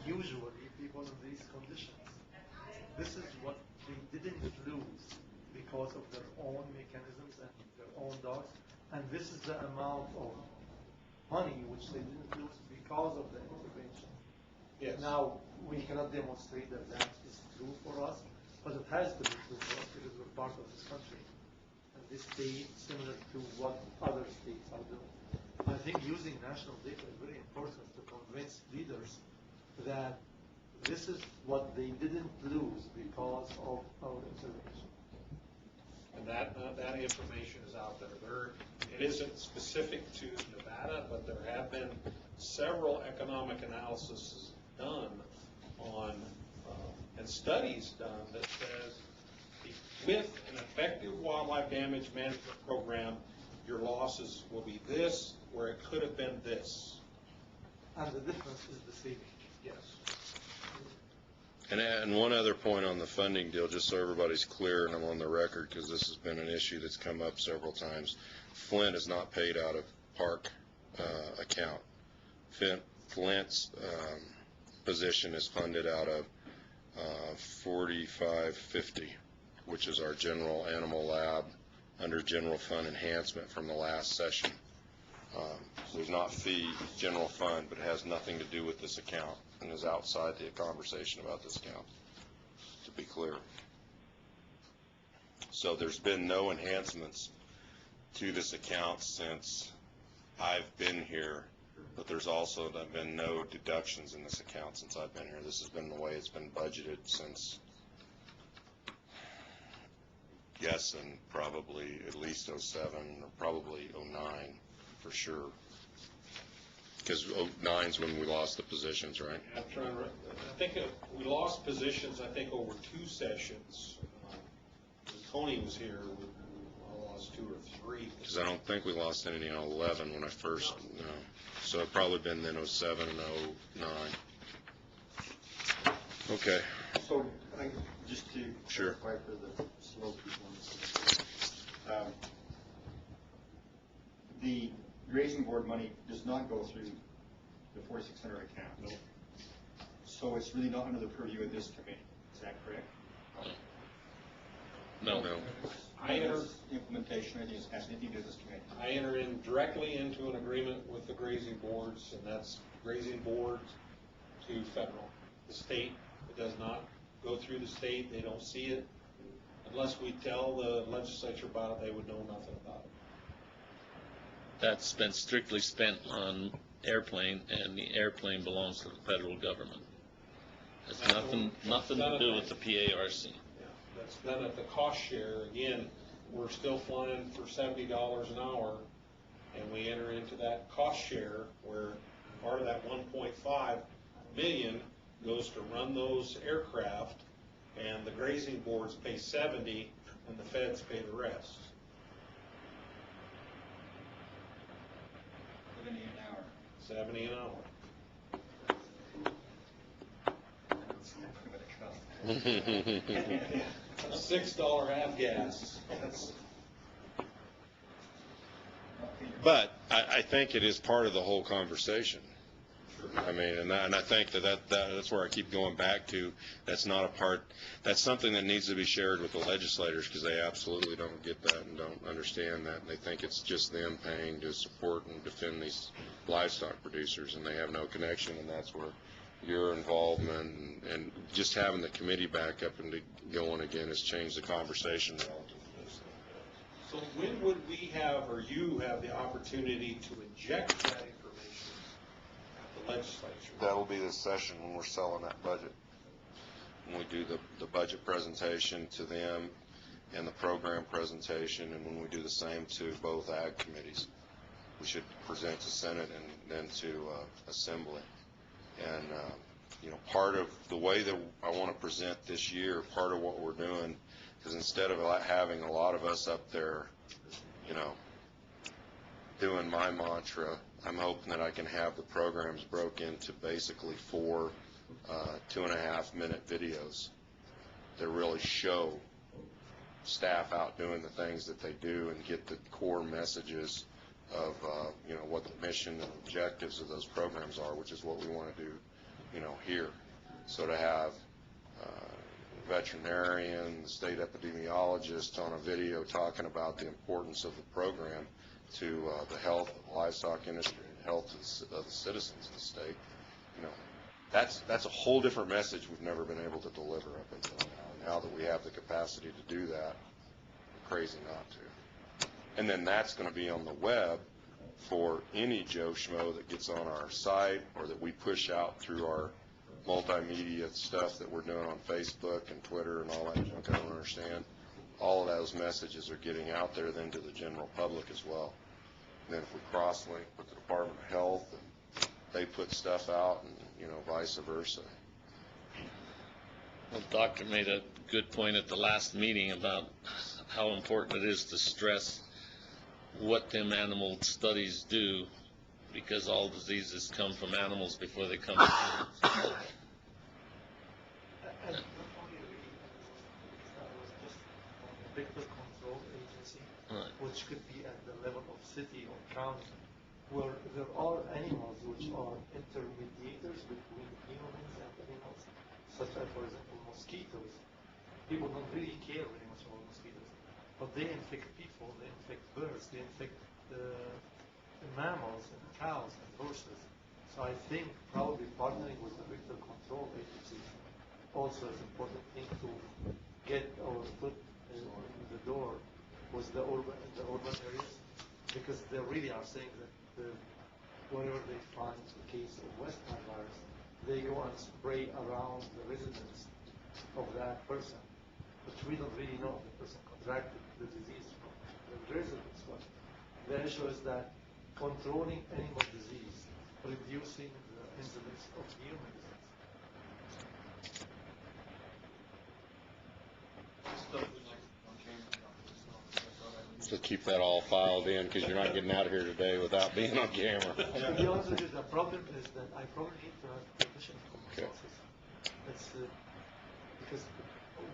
usually people in these conditions, this is what they didn't lose because of their own mechanisms and their own dogs, and this is the amount of money which they didn't lose because of the intervention. Yes. Now, we cannot demonstrate that that is true for us, but it has to be true for us because we're part of this country. And this state, similar to what other states are doing. I think using national data is very important to convince leaders that this is what they didn't lose because of our intervention. And that information is out there. It isn't specific to Nevada, but there have been several economic analyses done on and studies done that says with an effective wildlife damage management program, your losses will be this, where it could have been this. And the difference is the saving. Yes. And one other point on the funding deal, just so everybody's clear and I'm on the record, because this has been an issue that's come up several times. Flint is not paid out of park account. Flint's position is funded out of 4550, which is our general animal lab under general fund enhancement from the last session. So there's not fee general fund, but it has nothing to do with this account and is outside the conversation about this account, to be clear. So there's been no enhancements to this account since I've been here, but there's also been no deductions in this account since I've been here. This has been the way it's been budgeted since, guessing, probably at least 07 or probably 09 for sure. Because 09's when we lost the positions, right? I'm trying to, I think we lost positions, I think, over 2 sessions. When Tony was here, we lost 2 or 3. Because I don't think we lost any in 11 when I first, no. So it probably been then 07 and 09. Okay. So, just to Sure. clarify for the slow people, the grazing board money does not go through the 4600 account. No. So it's really not under the purview of this committee. Is that correct? No. I enter, Implementation, I think it has anything to do with this committee. I enter in directly into an agreement with the grazing boards, and that's grazing board to federal. The state, it does not go through the state, they don't see it. Unless we tell the legislature about it, they would know nothing about it. That's been strictly spent on airplane, and the airplane belongs to the federal government. It's nothing to do with the PARC. Yeah, that's done at the cost share. Again, we're still flying for $70 an hour, and we enter into that cost share where part of that 1.5 million goes to run those aircraft, and the grazing boards pay 70, and the feds pay the rest. 70 an hour. 70 an hour. $6 half gas. But I think it is part of the whole conversation. I mean, and I think that's where I keep going back to. That's not a part. That's something that needs to be shared with the legislators, because they absolutely don't get that and don't understand that. And they think it's just them paying to support and defend these livestock producers, and they have no connection. And that's where your involvement and just having the committee back up and going again has changed the conversation relative to this. So when would we have, or you have, the opportunity to inject that information at the legislature? That'll be the session when we're selling that budget. When we do the budget presentation to them and the program presentation, and when we do the same to both ag committees. We should present to Senate and then to Assembly. And, you know, part of the way that I want to present this year, part of what we're doing is instead of having a lot of us up there, you know, doing my mantra, I'm hoping that I can have the programs broke into basically 4 2.5-minute videos that really show staff out doing the things that they do and get the core messages of, you know, what the mission and objectives of those programs are, which is what we want to do, you know, here. So to have veterinarian, the state epidemiologist on a video talking about the importance of the program to the health of the livestock industry and health of the citizens of the state, you know, that's a whole different message we've never been able to deliver up until now. Now that we have the capacity to do that, we're crazy not to. And then that's going to be on the web for any Joe Schmo that gets on our site or that we push out through our multimedia stuff that we're doing on Facebook and Twitter and all that junk I don't understand. All of those messages are getting out there then to the general public as well. And then if we cross-link with the Department of Health and they put stuff out and, you know, vice versa. Well, Doctor made a good point at the last meeting about how important it is to stress what them animal studies do, because all diseases come from animals before they come to humans. And not only really, because that was just from the vector control agency, Right. which could be at the level of city or county, where there are animals which are intermediators between humans and animals, such as, for example, mosquitoes. People don't really care very much about mosquitoes, but they infect people, they infect birds, they infect mammals and cows and horses. So I think probably partnering with the vector control agency also is an important thing to get our foot in the door with the urban areas, because they really are saying that whenever they find a case of West Nile virus, they go and spray around the residence of that person, which we don't really know if the person contracted the disease from the residence. But the issue is that controlling animal disease, reducing the incidence of human disease. So keep that all filed in, because you're not getting out of here today without being on camera. To be honest with you, the problem is that I probably need to have permission from my Okay. bosses. It's because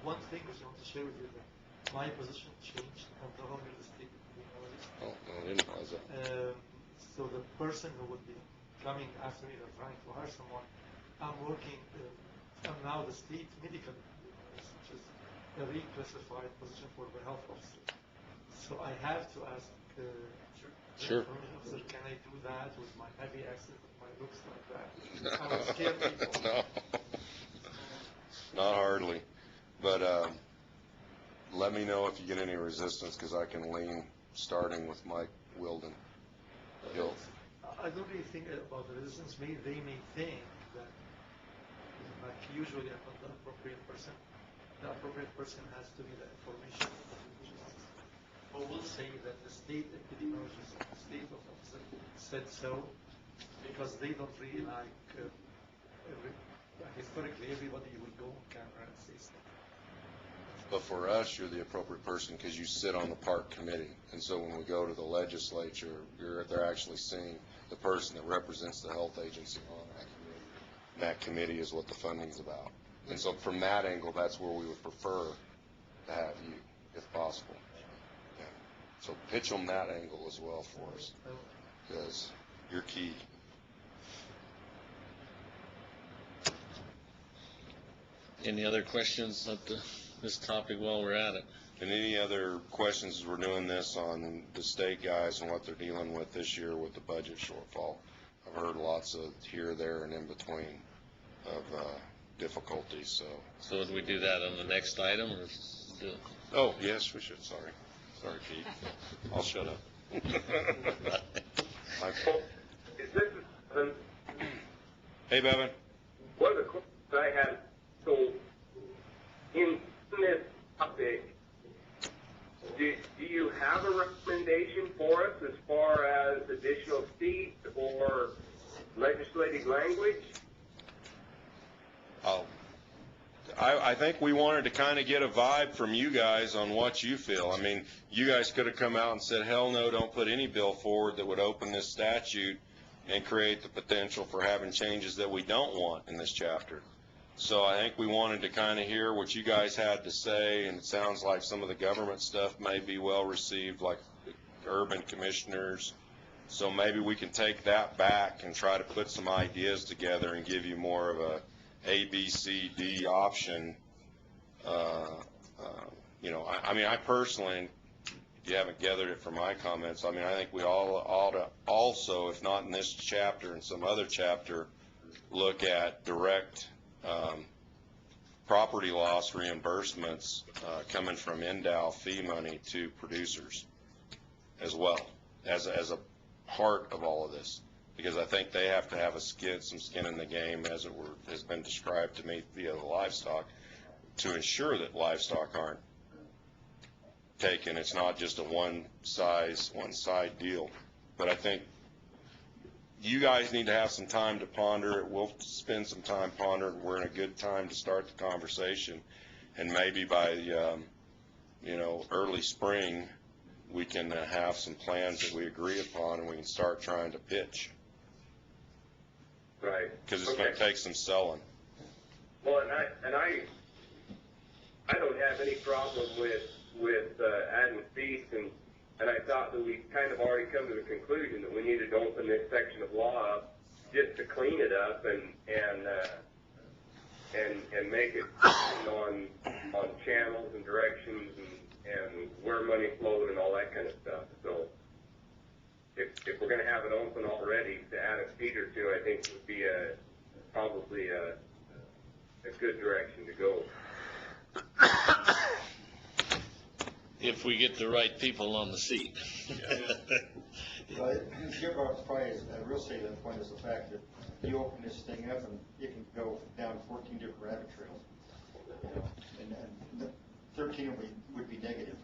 one thing which I want to share with you is that my position changed. I'm no longer the state epidemiologist. Oh, no, I didn't realize that. So the person who would be coming after me or trying to hire someone, I'm working, I'm now the state medical epidemiologist, which is a reclassified position for the health officer. So I have to ask the Sure. information officer, can I do that with my heavy accent and my looks like that? I would scare people. No, not hardly. But let me know if you get any resistance, because I can lean, starting with Mike Wilden. He'll- I don't really think about the resistance. They may think that, like, usually I'm not the appropriate person. The appropriate person has to be the information officer. Or will say that the state epidemiologist, the state officer said so, because they don't really like, historically everybody will go on camera and say so. But for us, you're the appropriate person because you sit on the park committee. And so when we go to the legislature, they're actually seeing the person that represents the health agency on that committee. And that committee is what the funding's about. And so from that angle, that's where we would prefer to have you, if possible. Yeah. So pitch them that angle as well for us, because you're key. Any other questions on this topic while we're at it? And any other questions as we're doing this on the state guys and what they're dealing with this year with the budget shortfall? I've heard lots of here, there, and in between of difficulties, so. So would we do that on the next item, or do? Oh, yes, we should, sorry. Sorry, Pete. I'll shut up. Is this, Hey, Bevan. one of the questions I had, so in this topic, do you have a recommendation for us as far as additional seats or legislative language? I think we wanted to kind of get a vibe from you guys on what you feel. I mean, you guys could have come out and said, hell no, don't put any bill forward that would open this statute and create the potential for having changes that we don't want in this chapter. So I think we wanted to kind of hear what you guys had to say, and it sounds like some of the government stuff may be well received, like the urban commissioners. So maybe we can take that back and try to put some ideas together and give you more of a B, C, D option. I mean, I personally, if you haven't gathered it from my comments, I mean, I think we all ought to also, if not in this chapter, in some other chapter, look at direct property loss reimbursements coming from endow fee money to producers as well, as a part of all of this. Because I think they have to have some skin in the game, as it has been described to me via the livestock, to ensure that livestock aren't taken. It's not just a one side deal. But I think you guys need to have some time to ponder it. We'll spend some time pondering. We're in a good time to start the conversation. And maybe by, early spring, we can have some plans that we agree upon and we can start trying to pitch. Right. Because it's going to take some selling. Well, and I don't have any problem with adding seats, and I thought that we kind of already come to the conclusion that we needed to open this section of law up just to clean it up and make it on channels and directions and where money flowed and all that kind of stuff. So if we're going to have it open already, to add a seat or two, I think would be probably a good direction to go. If we get the right people on the seat. Jim brought probably a real salient point is the fact that you open this thing up and you can go down 14 different rabbit trails, and 13 would be negative,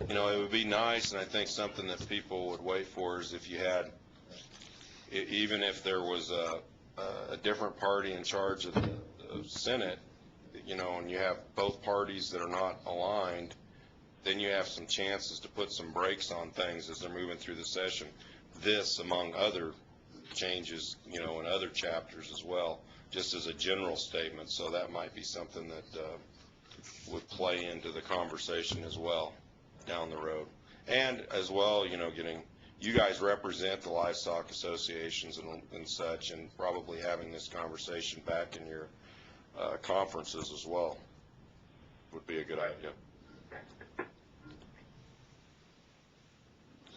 It would be nice, and I think something that people would wait for is if you had, even if there was a different party in charge of the Senate, and you have both parties that are not aligned, then you have some chances to put some brakes on things as they're moving through the session. This, among other changes, in other chapters as well, just as a general statement. So that might be something that would play into the conversation as well down the road. And as well, getting, you guys represent the livestock associations and such, and probably having this conversation back in your conferences as well would be a good idea.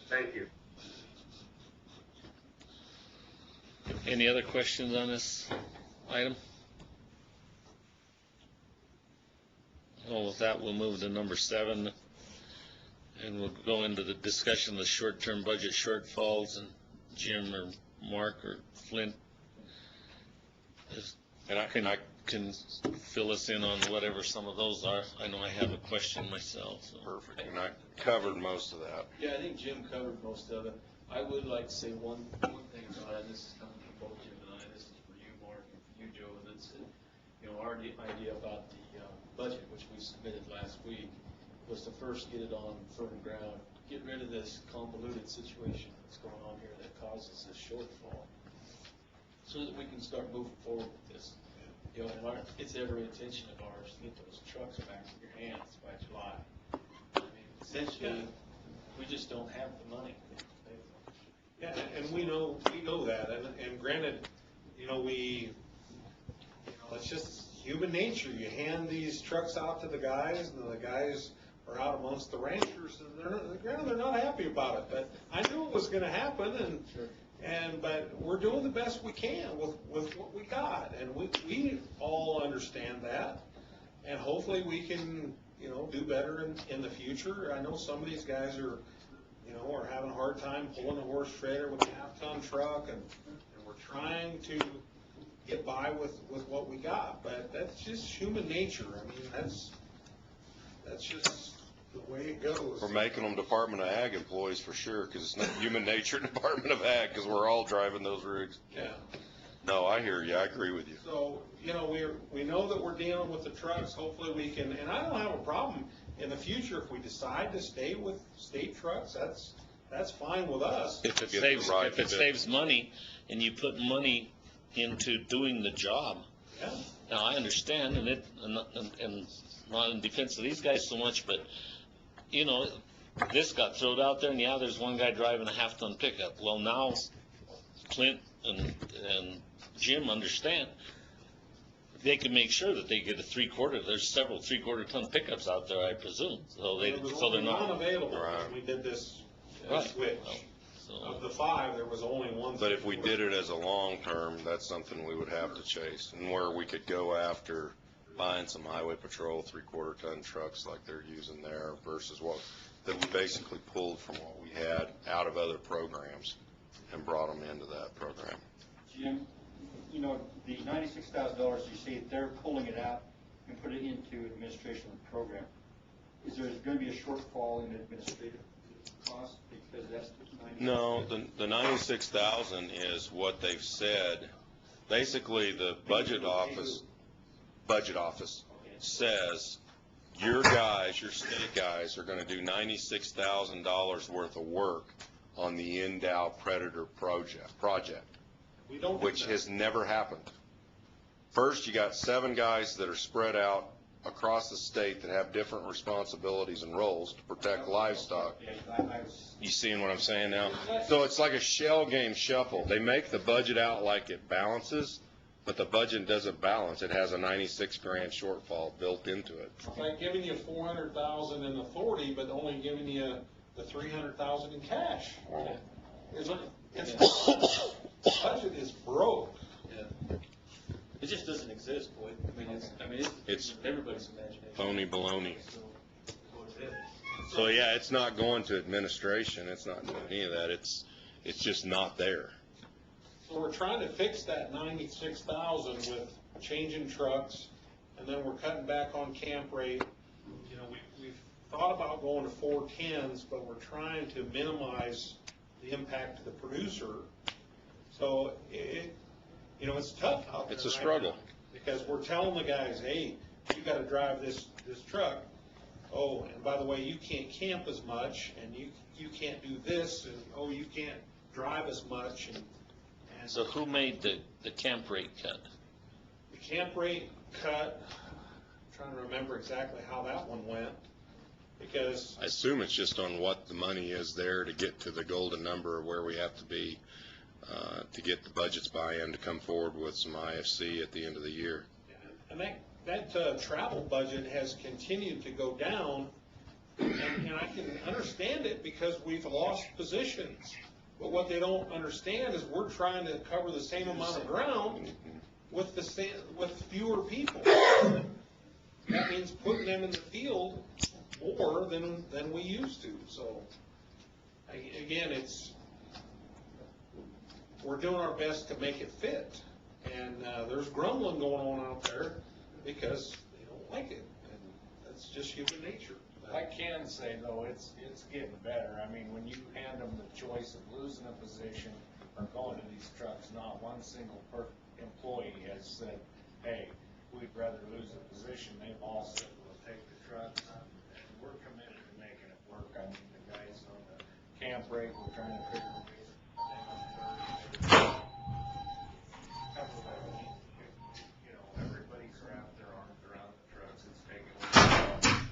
Thank you. Any other questions on this item? Well, with that, we'll move to number 7, and we'll go into the discussion of the short-term budget shortfalls, and Jim or Mark or Flint can fill us in on whatever some of those are. I know I have a question myself. So. Perfect, and I covered most of that. Yeah, I think Jim covered most of it. I would like to say one thing about it. This is coming from both Jim and I. This is for you, Mark, and for you, Joe. That's our idea about the budget, which we submitted last week, was to first get it on firm ground, get rid of this convoluted situation that's going on here that causes this shortfall, so that we can start moving forward with this. And it's every intention of ours to get those trucks back in your hands by July. I mean, essentially, we just don't have the money. Yeah, and we know that, and granted, it's just human nature. You hand these trucks out to the guys, and the guys are out amongst the ranchers, and they're not happy about it. But I knew it was going to happen, but we're doing the best we can with what we got, and we all understand that, and hopefully we can do better in the future. I know some of these guys are having a hard time pulling a horse trailer with a half-ton truck, and we're trying to get by with what we got, but that's just human nature. I mean, that's just the way it goes. We're making them Department of Ag employees for sure, because it's not human nature Department of Ag, because we're all driving those rigs. Yeah. No, I hear you. I agree with you. So, we know that we're dealing with the trucks. Hopefully we can, and I don't have a problem in the future if we decide to stay with state trucks. That's fine with us. If it saves money, and you put money into doing the job. Yeah. Now I understand, and not in defense of these guys so much, but this got thrown out there, and there's one guy driving a half-ton pickup. Well, now Clint and Jim understand they can make sure that they get a 3/4. There's several 3/4 ton pickups out there, I presume. So they're not available. Right. We did this right. switch. So, Of the 5, there was only one. But if we did it as a long term, that's something we would have to chase, and where we could go after buying some highway patrol 3/4 ton trucks like they're using there versus what that we basically pulled from what we had out of other programs and brought them into that program. Jim, the $96,000, you say they're pulling it out and put it into administration of the program. Is there going to be a shortfall in administrative? cost, because that's 90. No, the 96,000 is what they've said. Basically, the budget office says your guys, your state guys, are gonna do $96,000 worth of work on the Endow Predator project, We don't do which that. has never happened. First, you got 7 guys that are spread out across the state that have different responsibilities and roles to protect livestock. Yeah, I was, You seeing what I'm saying now? So it's like a shell game shuffle. They make the budget out like it balances, but the budget doesn't balance. It has a 96 grand shortfall built into it. It's like giving you 400,000 in authority, but only giving you the 300,000 in cash. It's, budget is broke. Yeah. It just doesn't exist, boy. It's everybody's imagination. Phony baloney. So, what is it? So yeah, it's not going to administration. It's not doing any of that. It's just not there. So we're trying to fix that 96,000 with changing trucks, and then we're cutting back on camp rate. You know, we've thought about going to 410s, but we're trying to minimize the impact to the producer. So it's tough out there. It's a right struggle. now, because we're telling the guys, hey, you gotta drive this truck. Oh, and by the way, you can't camp as much, and you can't do this, and oh, you can't drive as much, and So who made the camp rate cut? the camp rate cut, I'm trying to remember exactly how that one went, because I assume it's just on what the money is there to get to the golden number of where we have to be to get the budget's buy-in to come forward with some IFC at the end of the year. and that travel budget has continued to go down, and I can understand it because we've lost positions. But what they don't understand is we're trying to cover the same amount of ground with fewer people. That means putting them in the field more than we used to. So, again, we're doing our best to make it fit. And there's grumbling going on out there because they don't like it. And that's just human nature. I can say though, it's getting better. I mean, when you hand them the choice of losing a position or going to these trucks, not one single employee has said, hey, we'd rather lose a position. They've all said, we'll take the trucks. And we're committed to making it work. I mean, the guys on the camp rate, we're trying to figure ways. Everybody's wrapped their arms around the trucks. It's taking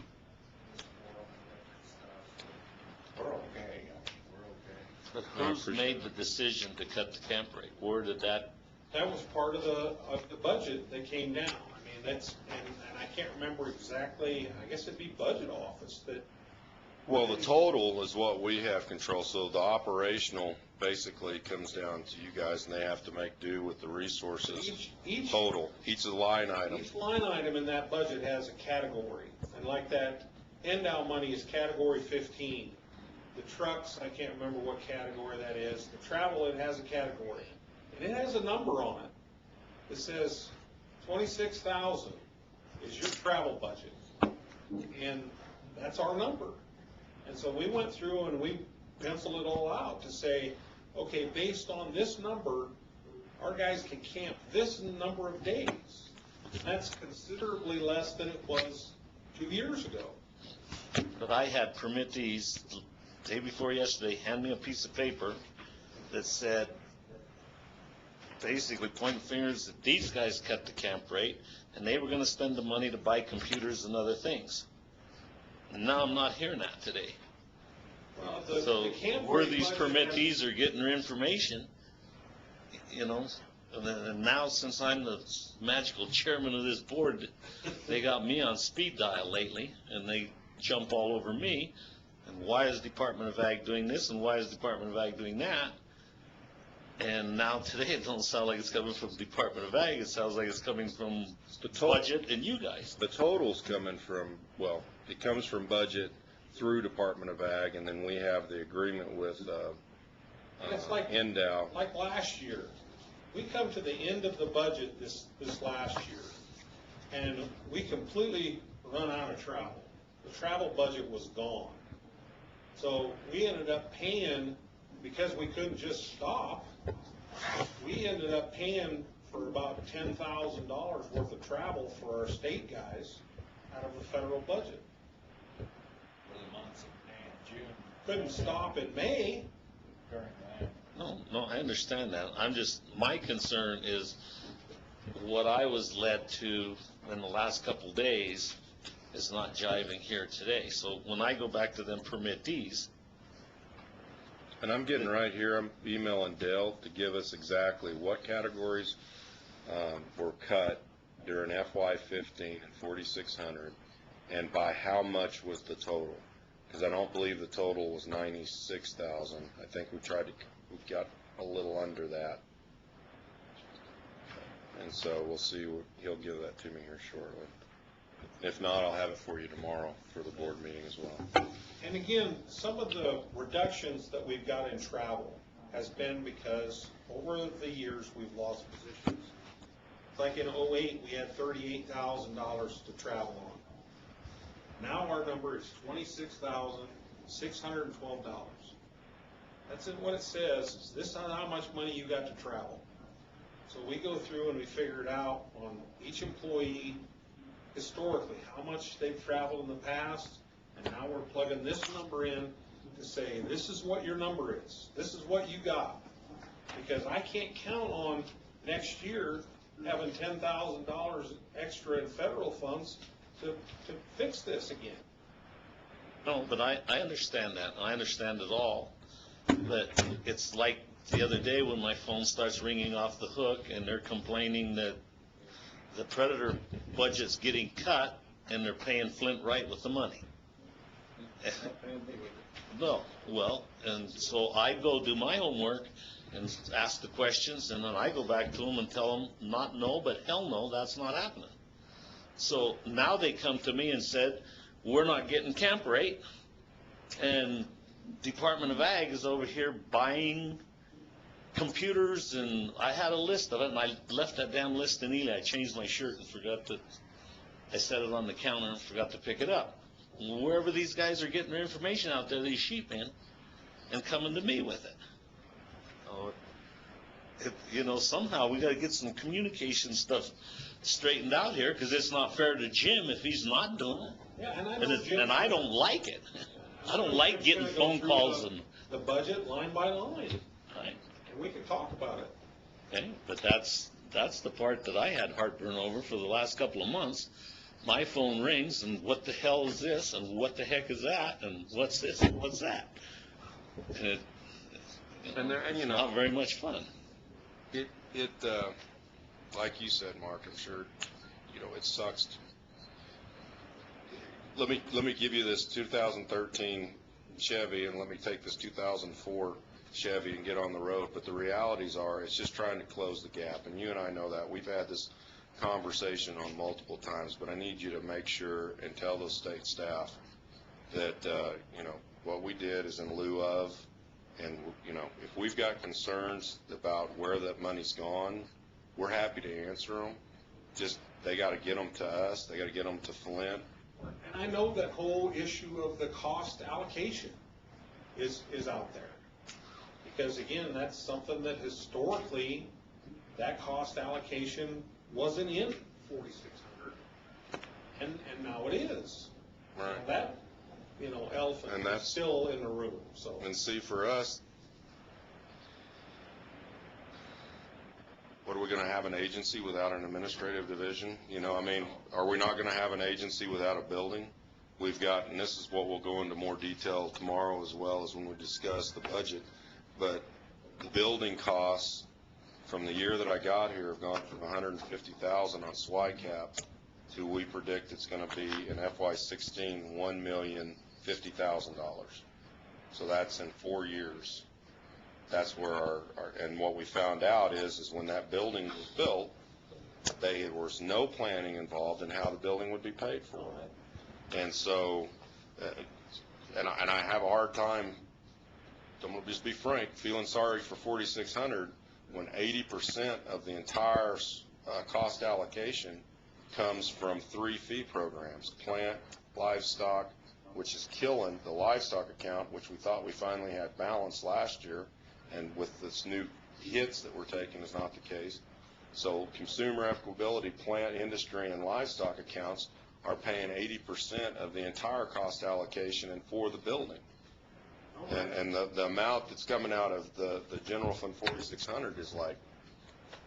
we're okay. We're okay. But who's made the decision to cut the camp rate? Where did that, That was part of the budget that came down. I mean, and I can't remember exactly, I guess it'd be budget office that. Well, the total is what we have control, so the operational basically comes down to you guys, and they have to make do with the resources Each total, each of the line items. Each line item in that budget has a category, and like that Endow money is category 15. The trucks, I can't remember what category that is. The travel, it has a category, and it has a number on it. It says 26,000 is your travel budget, and that's our number. And so we went through and we penciled it all out to say, okay, based on this number, our guys can camp this number of days. And that's considerably less than it was 2 years ago. but I had permittees, day before yesterday, hand me a piece of paper that said, basically pointing fingers that these guys cut the camp rate, and they were gonna spend the money to buy computers and other things. And now I'm not hearing that today. Well, So the camp where rate these budget permittees are getting their information, and now since I'm the magical chairman of this board, they got me on speed dial lately, and they jump all over me. And why is Department of Ag doing this, and why is Department of Ag doing that? And now today, it don't sound like it's coming from Department of Ag, it sounds like it's coming from The total, budget and you guys. the total's coming from, well, it comes from budget through Department of Ag, and then we have the agreement with It's like- Endow. Like last year, we come to the end of the budget this last year, and we completely run out of travel. The travel budget was gone. So we ended up paying, because we couldn't just stop, we ended up paying for about $10,000 worth of travel for our state guys out of the federal budget. For the months of May and June. Couldn't stop in May. During that. No, I understand that. My concern is what I was led to in the last couple days is not jiving here today. So when I go back to them permittees, And I'm getting right here, I'm emailing Dale to give us exactly what categories were cut during FY15 and 4,600, and by how much was the total? Because I don't believe the total was 96,000. I think we got a little under that. And so we'll see, he'll give that to me here shortly. If not, I'll have it for you tomorrow for the board meeting as well. And again, some of the reductions that we've got in travel has been because over the years, we've lost positions. Like in '08, we had $38,000 to travel on. Now our number is $26,612. That's what it says, is this is how much money you got to travel. So we go through and we figure it out on each employee historically, how much they've traveled in the past, and now we're plugging this number in to say, this is what your number is. This is what you got. Because I can't count on next year having $10,000 extra in federal funds to fix this again. no, but I understand that. I understand it all. But it's like the other day when my phone starts ringing off the hook and they're complaining that the Predator budget's getting cut and they're paying Flint Wright with the money. No, well, and so I go do my homework and ask the questions, and then I go back to them and tell them, not no, but hell no, that's not happening. So now they come to me and said, we're not getting camp rate, and Department of Ag is over here buying computers, and I had a list of it, and I left that damn list in Ely. I changed my shirt and I set it on the counter and forgot to pick it up. Wherever these guys are getting their information out there, these sheep in, and coming to me with it. Somehow we got to get some communication stuff straightened out here, because it's not fair to Jim if he's not doing it. Yeah, And I don't like it. I don't like getting phone calls and. The budget line by line, Right. and we can talk about it. Okay, but that's the part that I had heartburn over for the last couple of months. My phone rings, and what the hell is this, and what the heck is that, and what's this, and what's that? And it's not very much fun. It like you said, Mark, I'm sure, it sucks. Let me give you this 2013 Chevy, and let me take this 2004 Chevy and get on the road. But the realities are, it's just trying to close the gap. And you and I know that. We've had this conversation on multiple times, but I need you to make sure and tell those state staff that, what we did is in lieu of, and, if we've got concerns about where that money's gone, we're happy to answer them. Just, they got to get them to us. They got to get them to Flint. And I know that whole issue of the cost allocation is out there. Because again, that's something that historically, that cost allocation wasn't in 4,600. And now it is. Right. And that, elephant And is that's still in the room, so. And see, for us, what are we going to have, an agency without an administrative division? Are we not going to have an agency without a building? We've got, and this is what we'll go into more detail tomorrow as well as when we discuss the budget, but the building costs from the year that I got here have gone from $150,000 on SWICAP to, we predict it's going to be in FY16, $1,050,000. So that's in 4 years. That's where our and what we found out is when that building was built, there was no planning involved in how the building would be paid for. And so, and I have a hard time, I'm going to just be frank, feeling sorry for 4,600 when 80% of the entire cost allocation comes from 3 fee programs: plant, livestock, which is killing the livestock account, which we thought we finally had balanced last year, and with this new hits that we're taking is not the case. So consumer applicability, plant, industry, and livestock accounts are paying 80% of the entire cost allocation and for the building. And the amount that's coming out of the general fund 4,600 is like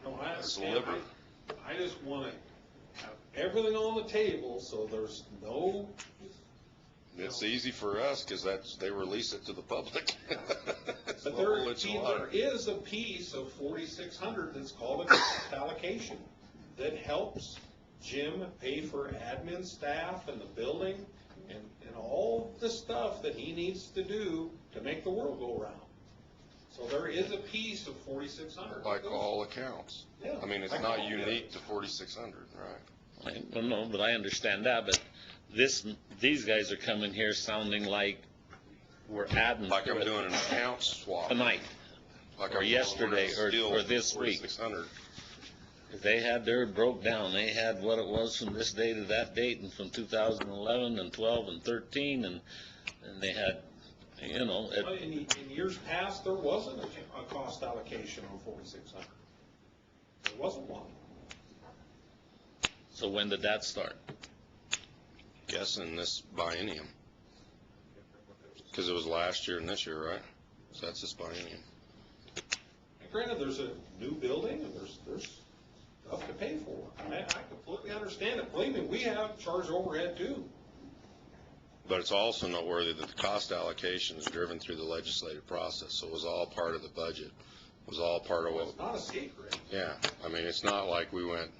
No, I a understand. sliver. I just want to have everything on the table, so there's no. It's easy for us because they release it to the public. But there is a piece of 4,600 that's called a cost allocation that helps Jim pay for admin staff and the building and all the stuff that he needs to do to make the world go round. So there is a piece of 4,600. Like all accounts. Yeah. I mean, it's Like not all, unique to 4,600, right? Well, no, but I understand that, but these guys are coming here sounding like we're adding Like to I'm it doing an account swap. tonight, Like or I'm yesterday, steal or this week. 4,600. They had their broke down. They had what it was from this day to that date, and from 2011 and 12 and 13, and they had, you know. In years past, there wasn't a cost allocation on 4,600. There wasn't one. So when did that start? Guessing this biennium. Because it was last year and this year, right? So that's this biennium. And granted, there's a new building and there's stuff to pay for. I completely understand it. Believe me, we have charged overhead too. But it's also noteworthy that the cost allocation is driven through the legislative process, so it was all part of the budget. It was all part of what. It's not a secret. Yeah, I mean, it's not like we went.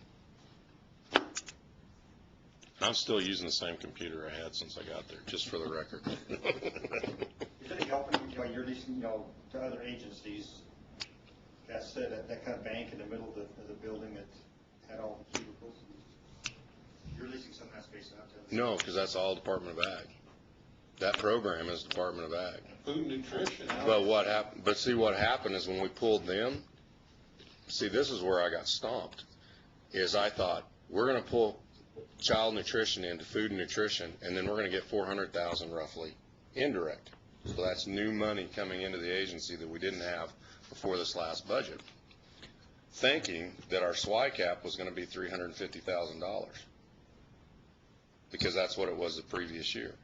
I'm still using the same computer I had since I got there, just for the record. Is it helping, you're leasing, to other agencies, that's that kind of bank in the middle of the building that had all the cubicles? You're leasing some of that space out to others? No, because that's all Department of Ag. That program is Department of Ag. Food and nutrition. But what happened, what happened is when we pulled them, see, this is where I got stomped, is I thought, we're gonna pull child nutrition into food and nutrition, and then we're gonna get 400,000 roughly indirect. So that's new money coming into the agency that we didn't have before this last budget, thinking that our SWI cap was gonna be $350,000. Because that's what it was the previous year,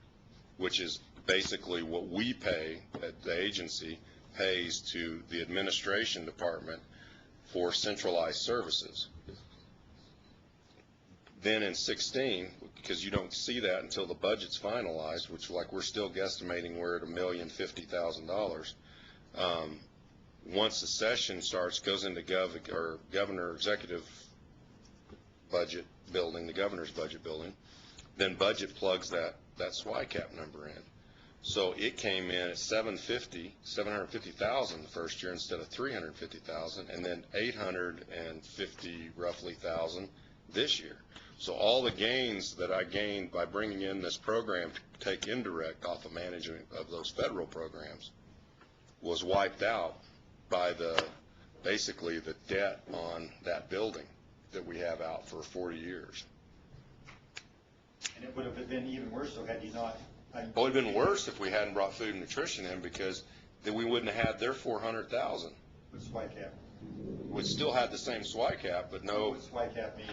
which is basically what we pay, at the agency pays to the administration department for centralized services. Then in 16, because you don't see that until the budget's finalized, which like we're still guesstimating we're at $1,050,000. Once the session starts, goes into governor executive budget building, the governor's budget building, then budget plugs that SWI cap number in. So it came in at 750,000 the first year instead of 350,000, and then 850 roughly thousand this year. So all the gains that I gained by bringing in this program to take indirect off of management of those federal programs was wiped out by basically the debt on that building that we have out for 40 years. And it would have been even worse, so had you not. It would have been worse if we hadn't brought food and nutrition in, because then we wouldn't have had their 400,000. With SWI cap. We'd still had the same SWI cap, but no. What does SWI cap mean?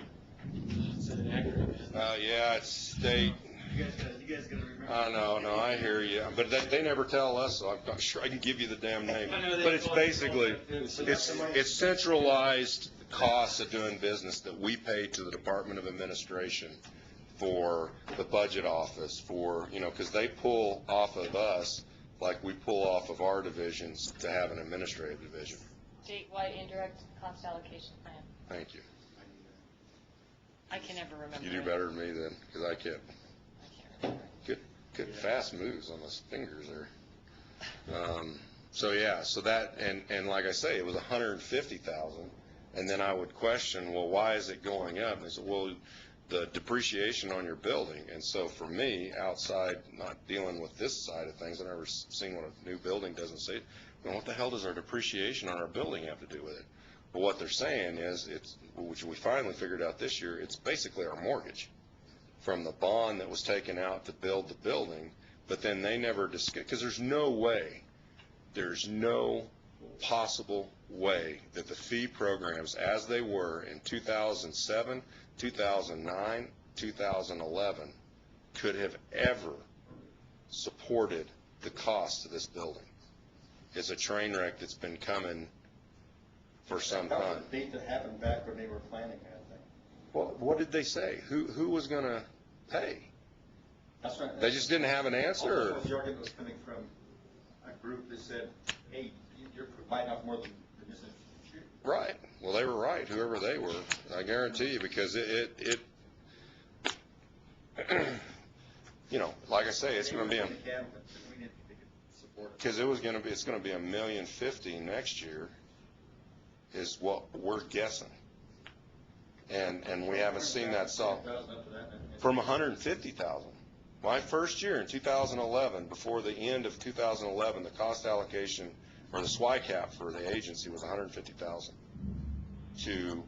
It's inaccurate. Yeah, it's state. You guys gotta remember. No, I hear you. But they never tell us, so I'm not sure I can give you the damn name. I know they But it's call it- basically, it's centralized costs of doing business that we pay to the Department of Administration for the budget office, for, because they pull off of us like we pull off of our divisions to have an administrative division. Statewide indirect cost allocation plan. Thank you. I can never remember. You do it. better than me then, because I can't. I can't remember. Good fast moves on those fingers there. So that, and like I say, it was 150,000, and then I would question, well, why is it going up? And they said, well, the depreciation on your building. And so for me, outside, not dealing with this side of things, I've never seen what a new building doesn't say. Well, what the hell does our depreciation on our building have to do with it? But what they're saying is, which we finally figured out this year, it's basically our mortgage. From the bond that was taken out to build the building, but then they never discuss, because there's no possible way that the fee programs as they were in 2007, 2009, 2011 could have ever supported the cost of this building. It's a train wreck that's been coming for some That was time. a date that happened back when they were planning that thing. Well, what did they say? Who was going to pay? That's right. They just didn't have an answer? Also, the argument was coming from a group that said, hey, you're biting off more than this is. Right. Well, they were right, whoever they were, I guarantee you, because it you know, like I say, it's going to be because it's going to be $1.05 million next year is what we're guessing. And we haven't seen that from 150,000. My first year in 2011, before the end of 2011, the cost allocation or the SWI cap for the agency was 150,000 to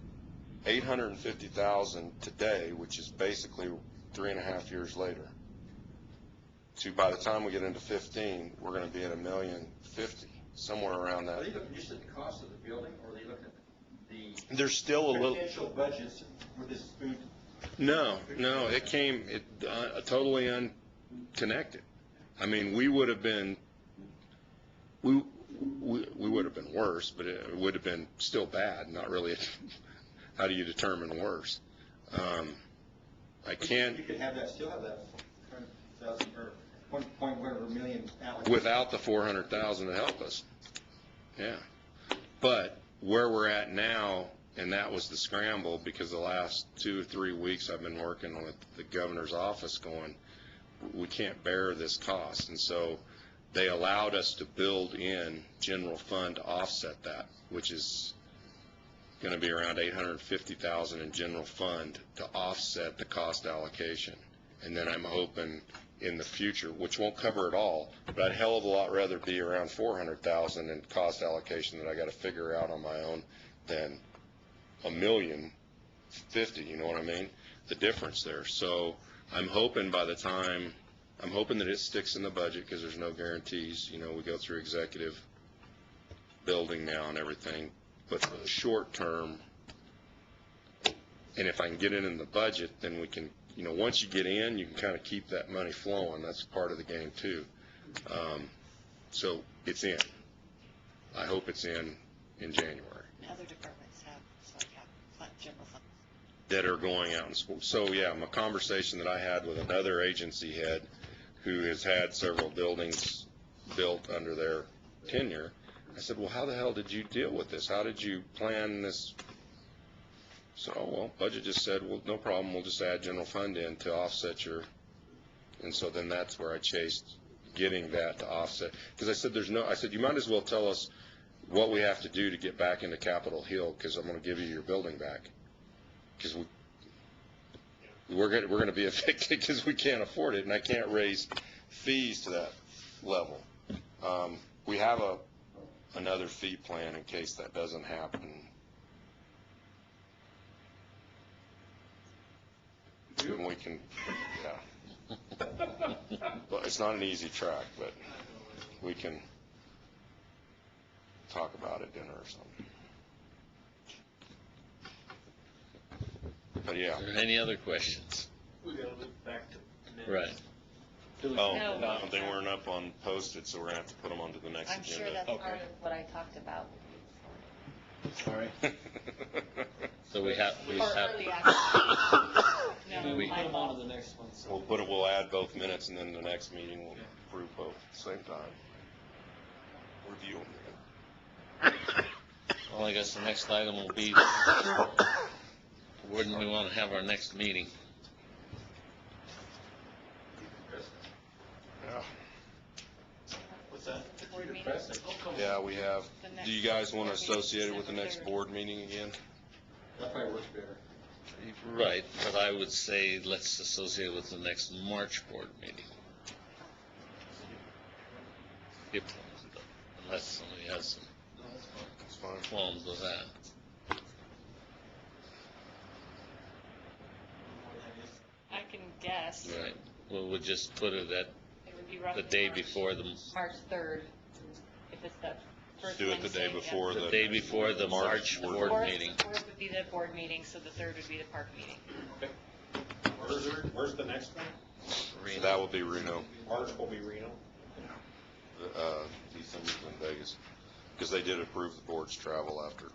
850,000 today, which is basically 3.5 years later. To by the time we get into 15, we're going to be at $1.05 million, somewhere around that. Are they looking just at the cost of the building, or are they looking at the There's still a little potential budgets for this food? No, it came totally unconnected. I mean, we would have been worse, but it would have been still bad. Not really. How do you determine worse? I can't. You could have that, still have that 100,000 or 1.1 million allocated. Without the 400,000 to help us. Yeah. But where we're at now, and that was the scramble, because the last 2 or 3 weeks I've been working with the governor's office going, we can't bear this cost. And so they allowed us to build in general fund to offset that, which is going to be around 850,000 in general fund to offset the cost allocation. And then I'm hoping in the future, which won't cover it all, but I'd hell of a lot rather be around 400,000 in cost allocation that I got to figure out on my own than $1.05 million, you know what I mean? The difference there. So I'm hoping that it sticks in the budget, because there's no guarantees. You know, we go through executive building now and everything, but for the short term, and if I can get it in the budget, then we can, you know, once you get in, you can kind of keep that money flowing. That's part of the game too. So it's in. I hope it's in January. Other departments have general funds That are going out in school. So yeah, my conversation that I had with another agency head who has had several buildings built under their tenure, I said, well, how the hell did you deal with this? How did you plan this? So, well, budget just said, well, no problem, we'll just add general fund in to offset your, and so then that's where I chased getting that to offset. Because I said, you might as well tell us what we have to do to get back into Capitol Hill, because I'm going to give you your building back. Because we're going to be evicted because we can't afford it, and I can't raise fees to that level. We have another fee plan in case that doesn't happen. And we can, yeah. But it's not an easy track, but we can talk about it at dinner or something. But yeah. Are there any other questions? We gotta look back to minutes. Right. Oh, No. they weren't up on posted, so we're gonna have to put them onto the next I'm sure agenda. that's part of what I talked about. Sorry. So we have, Or early action. And No, then we my put them fault. on to the next one, so. We'll add both minutes, and then the next meeting we'll approve both at the same time. Review them. well, I guess the next item will be, when we want to have our next meeting. Yeah. What's that? Board meeting? Yeah, we have. The next Do you guys want to board meeting, associate it with the next December board meeting again? That probably works better. Right, but I would say let's associate it with the next March board meeting. Unless somebody has some That's fine. qualms with that. I can guess. Right, well, we'll just put it at would be roughly. the day March- before the, March 3rd, if it's that first Do it the day Wednesday, yeah. before the day before the March board Fourth- meeting. Fourth would be the board meeting, so the 3rd would be the park meeting. Where's the next one? So that will be Reno. March will be Reno. December's in Vegas, because they did approve the board's travel after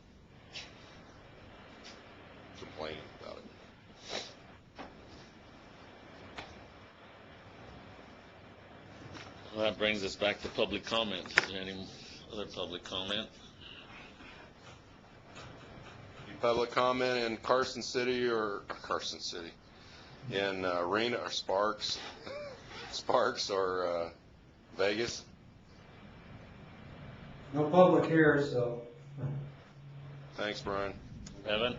complaining about it. Well, that brings us back to public comment. Is there any other public comment? Public comment in Carson City or Carson City, in Reno or Sparks, Sparks or Vegas? No public here, so. Thanks, Brian. Evan?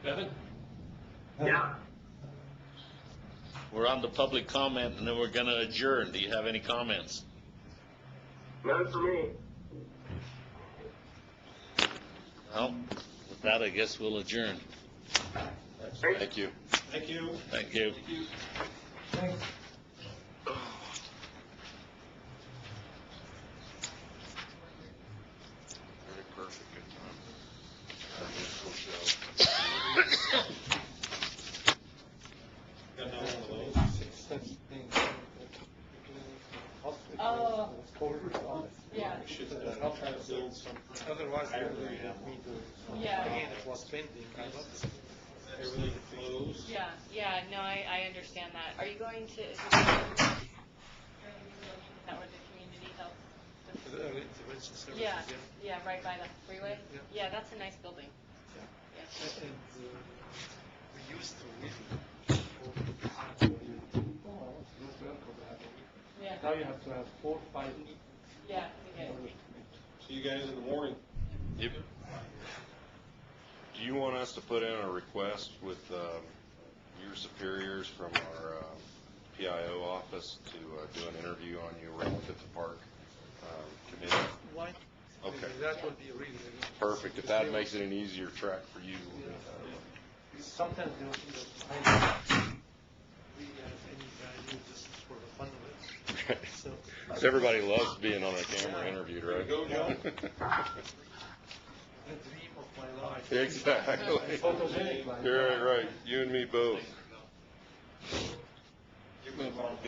Evan? Yeah. We're on the public comment, and then we're gonna adjourn. Do you have any comments? None for me. Well, with that, I guess we'll adjourn. Thank you. Thank you. Thank you. Thanks. Very perfect, good Got another one of those? Oh. Yeah. We should, I'll try to build some. Otherwise, I they agree. would have me to, Yeah. again, it was pending, I'm not. Everything closed. Yeah, no, I understand that. Are you going to, is that where the community health? The intervention services, Yeah, yeah. yeah, right by the freeway? Yeah. Yeah, that's a nice building. Yeah. And we used to really. Yeah, Now you have to have 4 or 5 people. yeah, okay. See you guys in the morning. Yep. Do you want us to put in a request with your superiors from our PIO office to do an interview on you relative to park committee? Why? Okay. That would be really. Perfect, if that makes it an easier track for you. Sometimes they don't think that I really have any value just for the fun of it. So. Because everybody loves being on a camera interviewed, right? Go, Joe. The dream of my life. Exactly. Photogenic life. You're right, you and me both.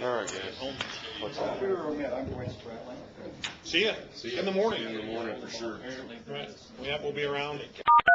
All right, guys. What's that? I'm going to Spratling. See ya. In the morning. In the morning, for sure. Right. Yeah, we'll be around.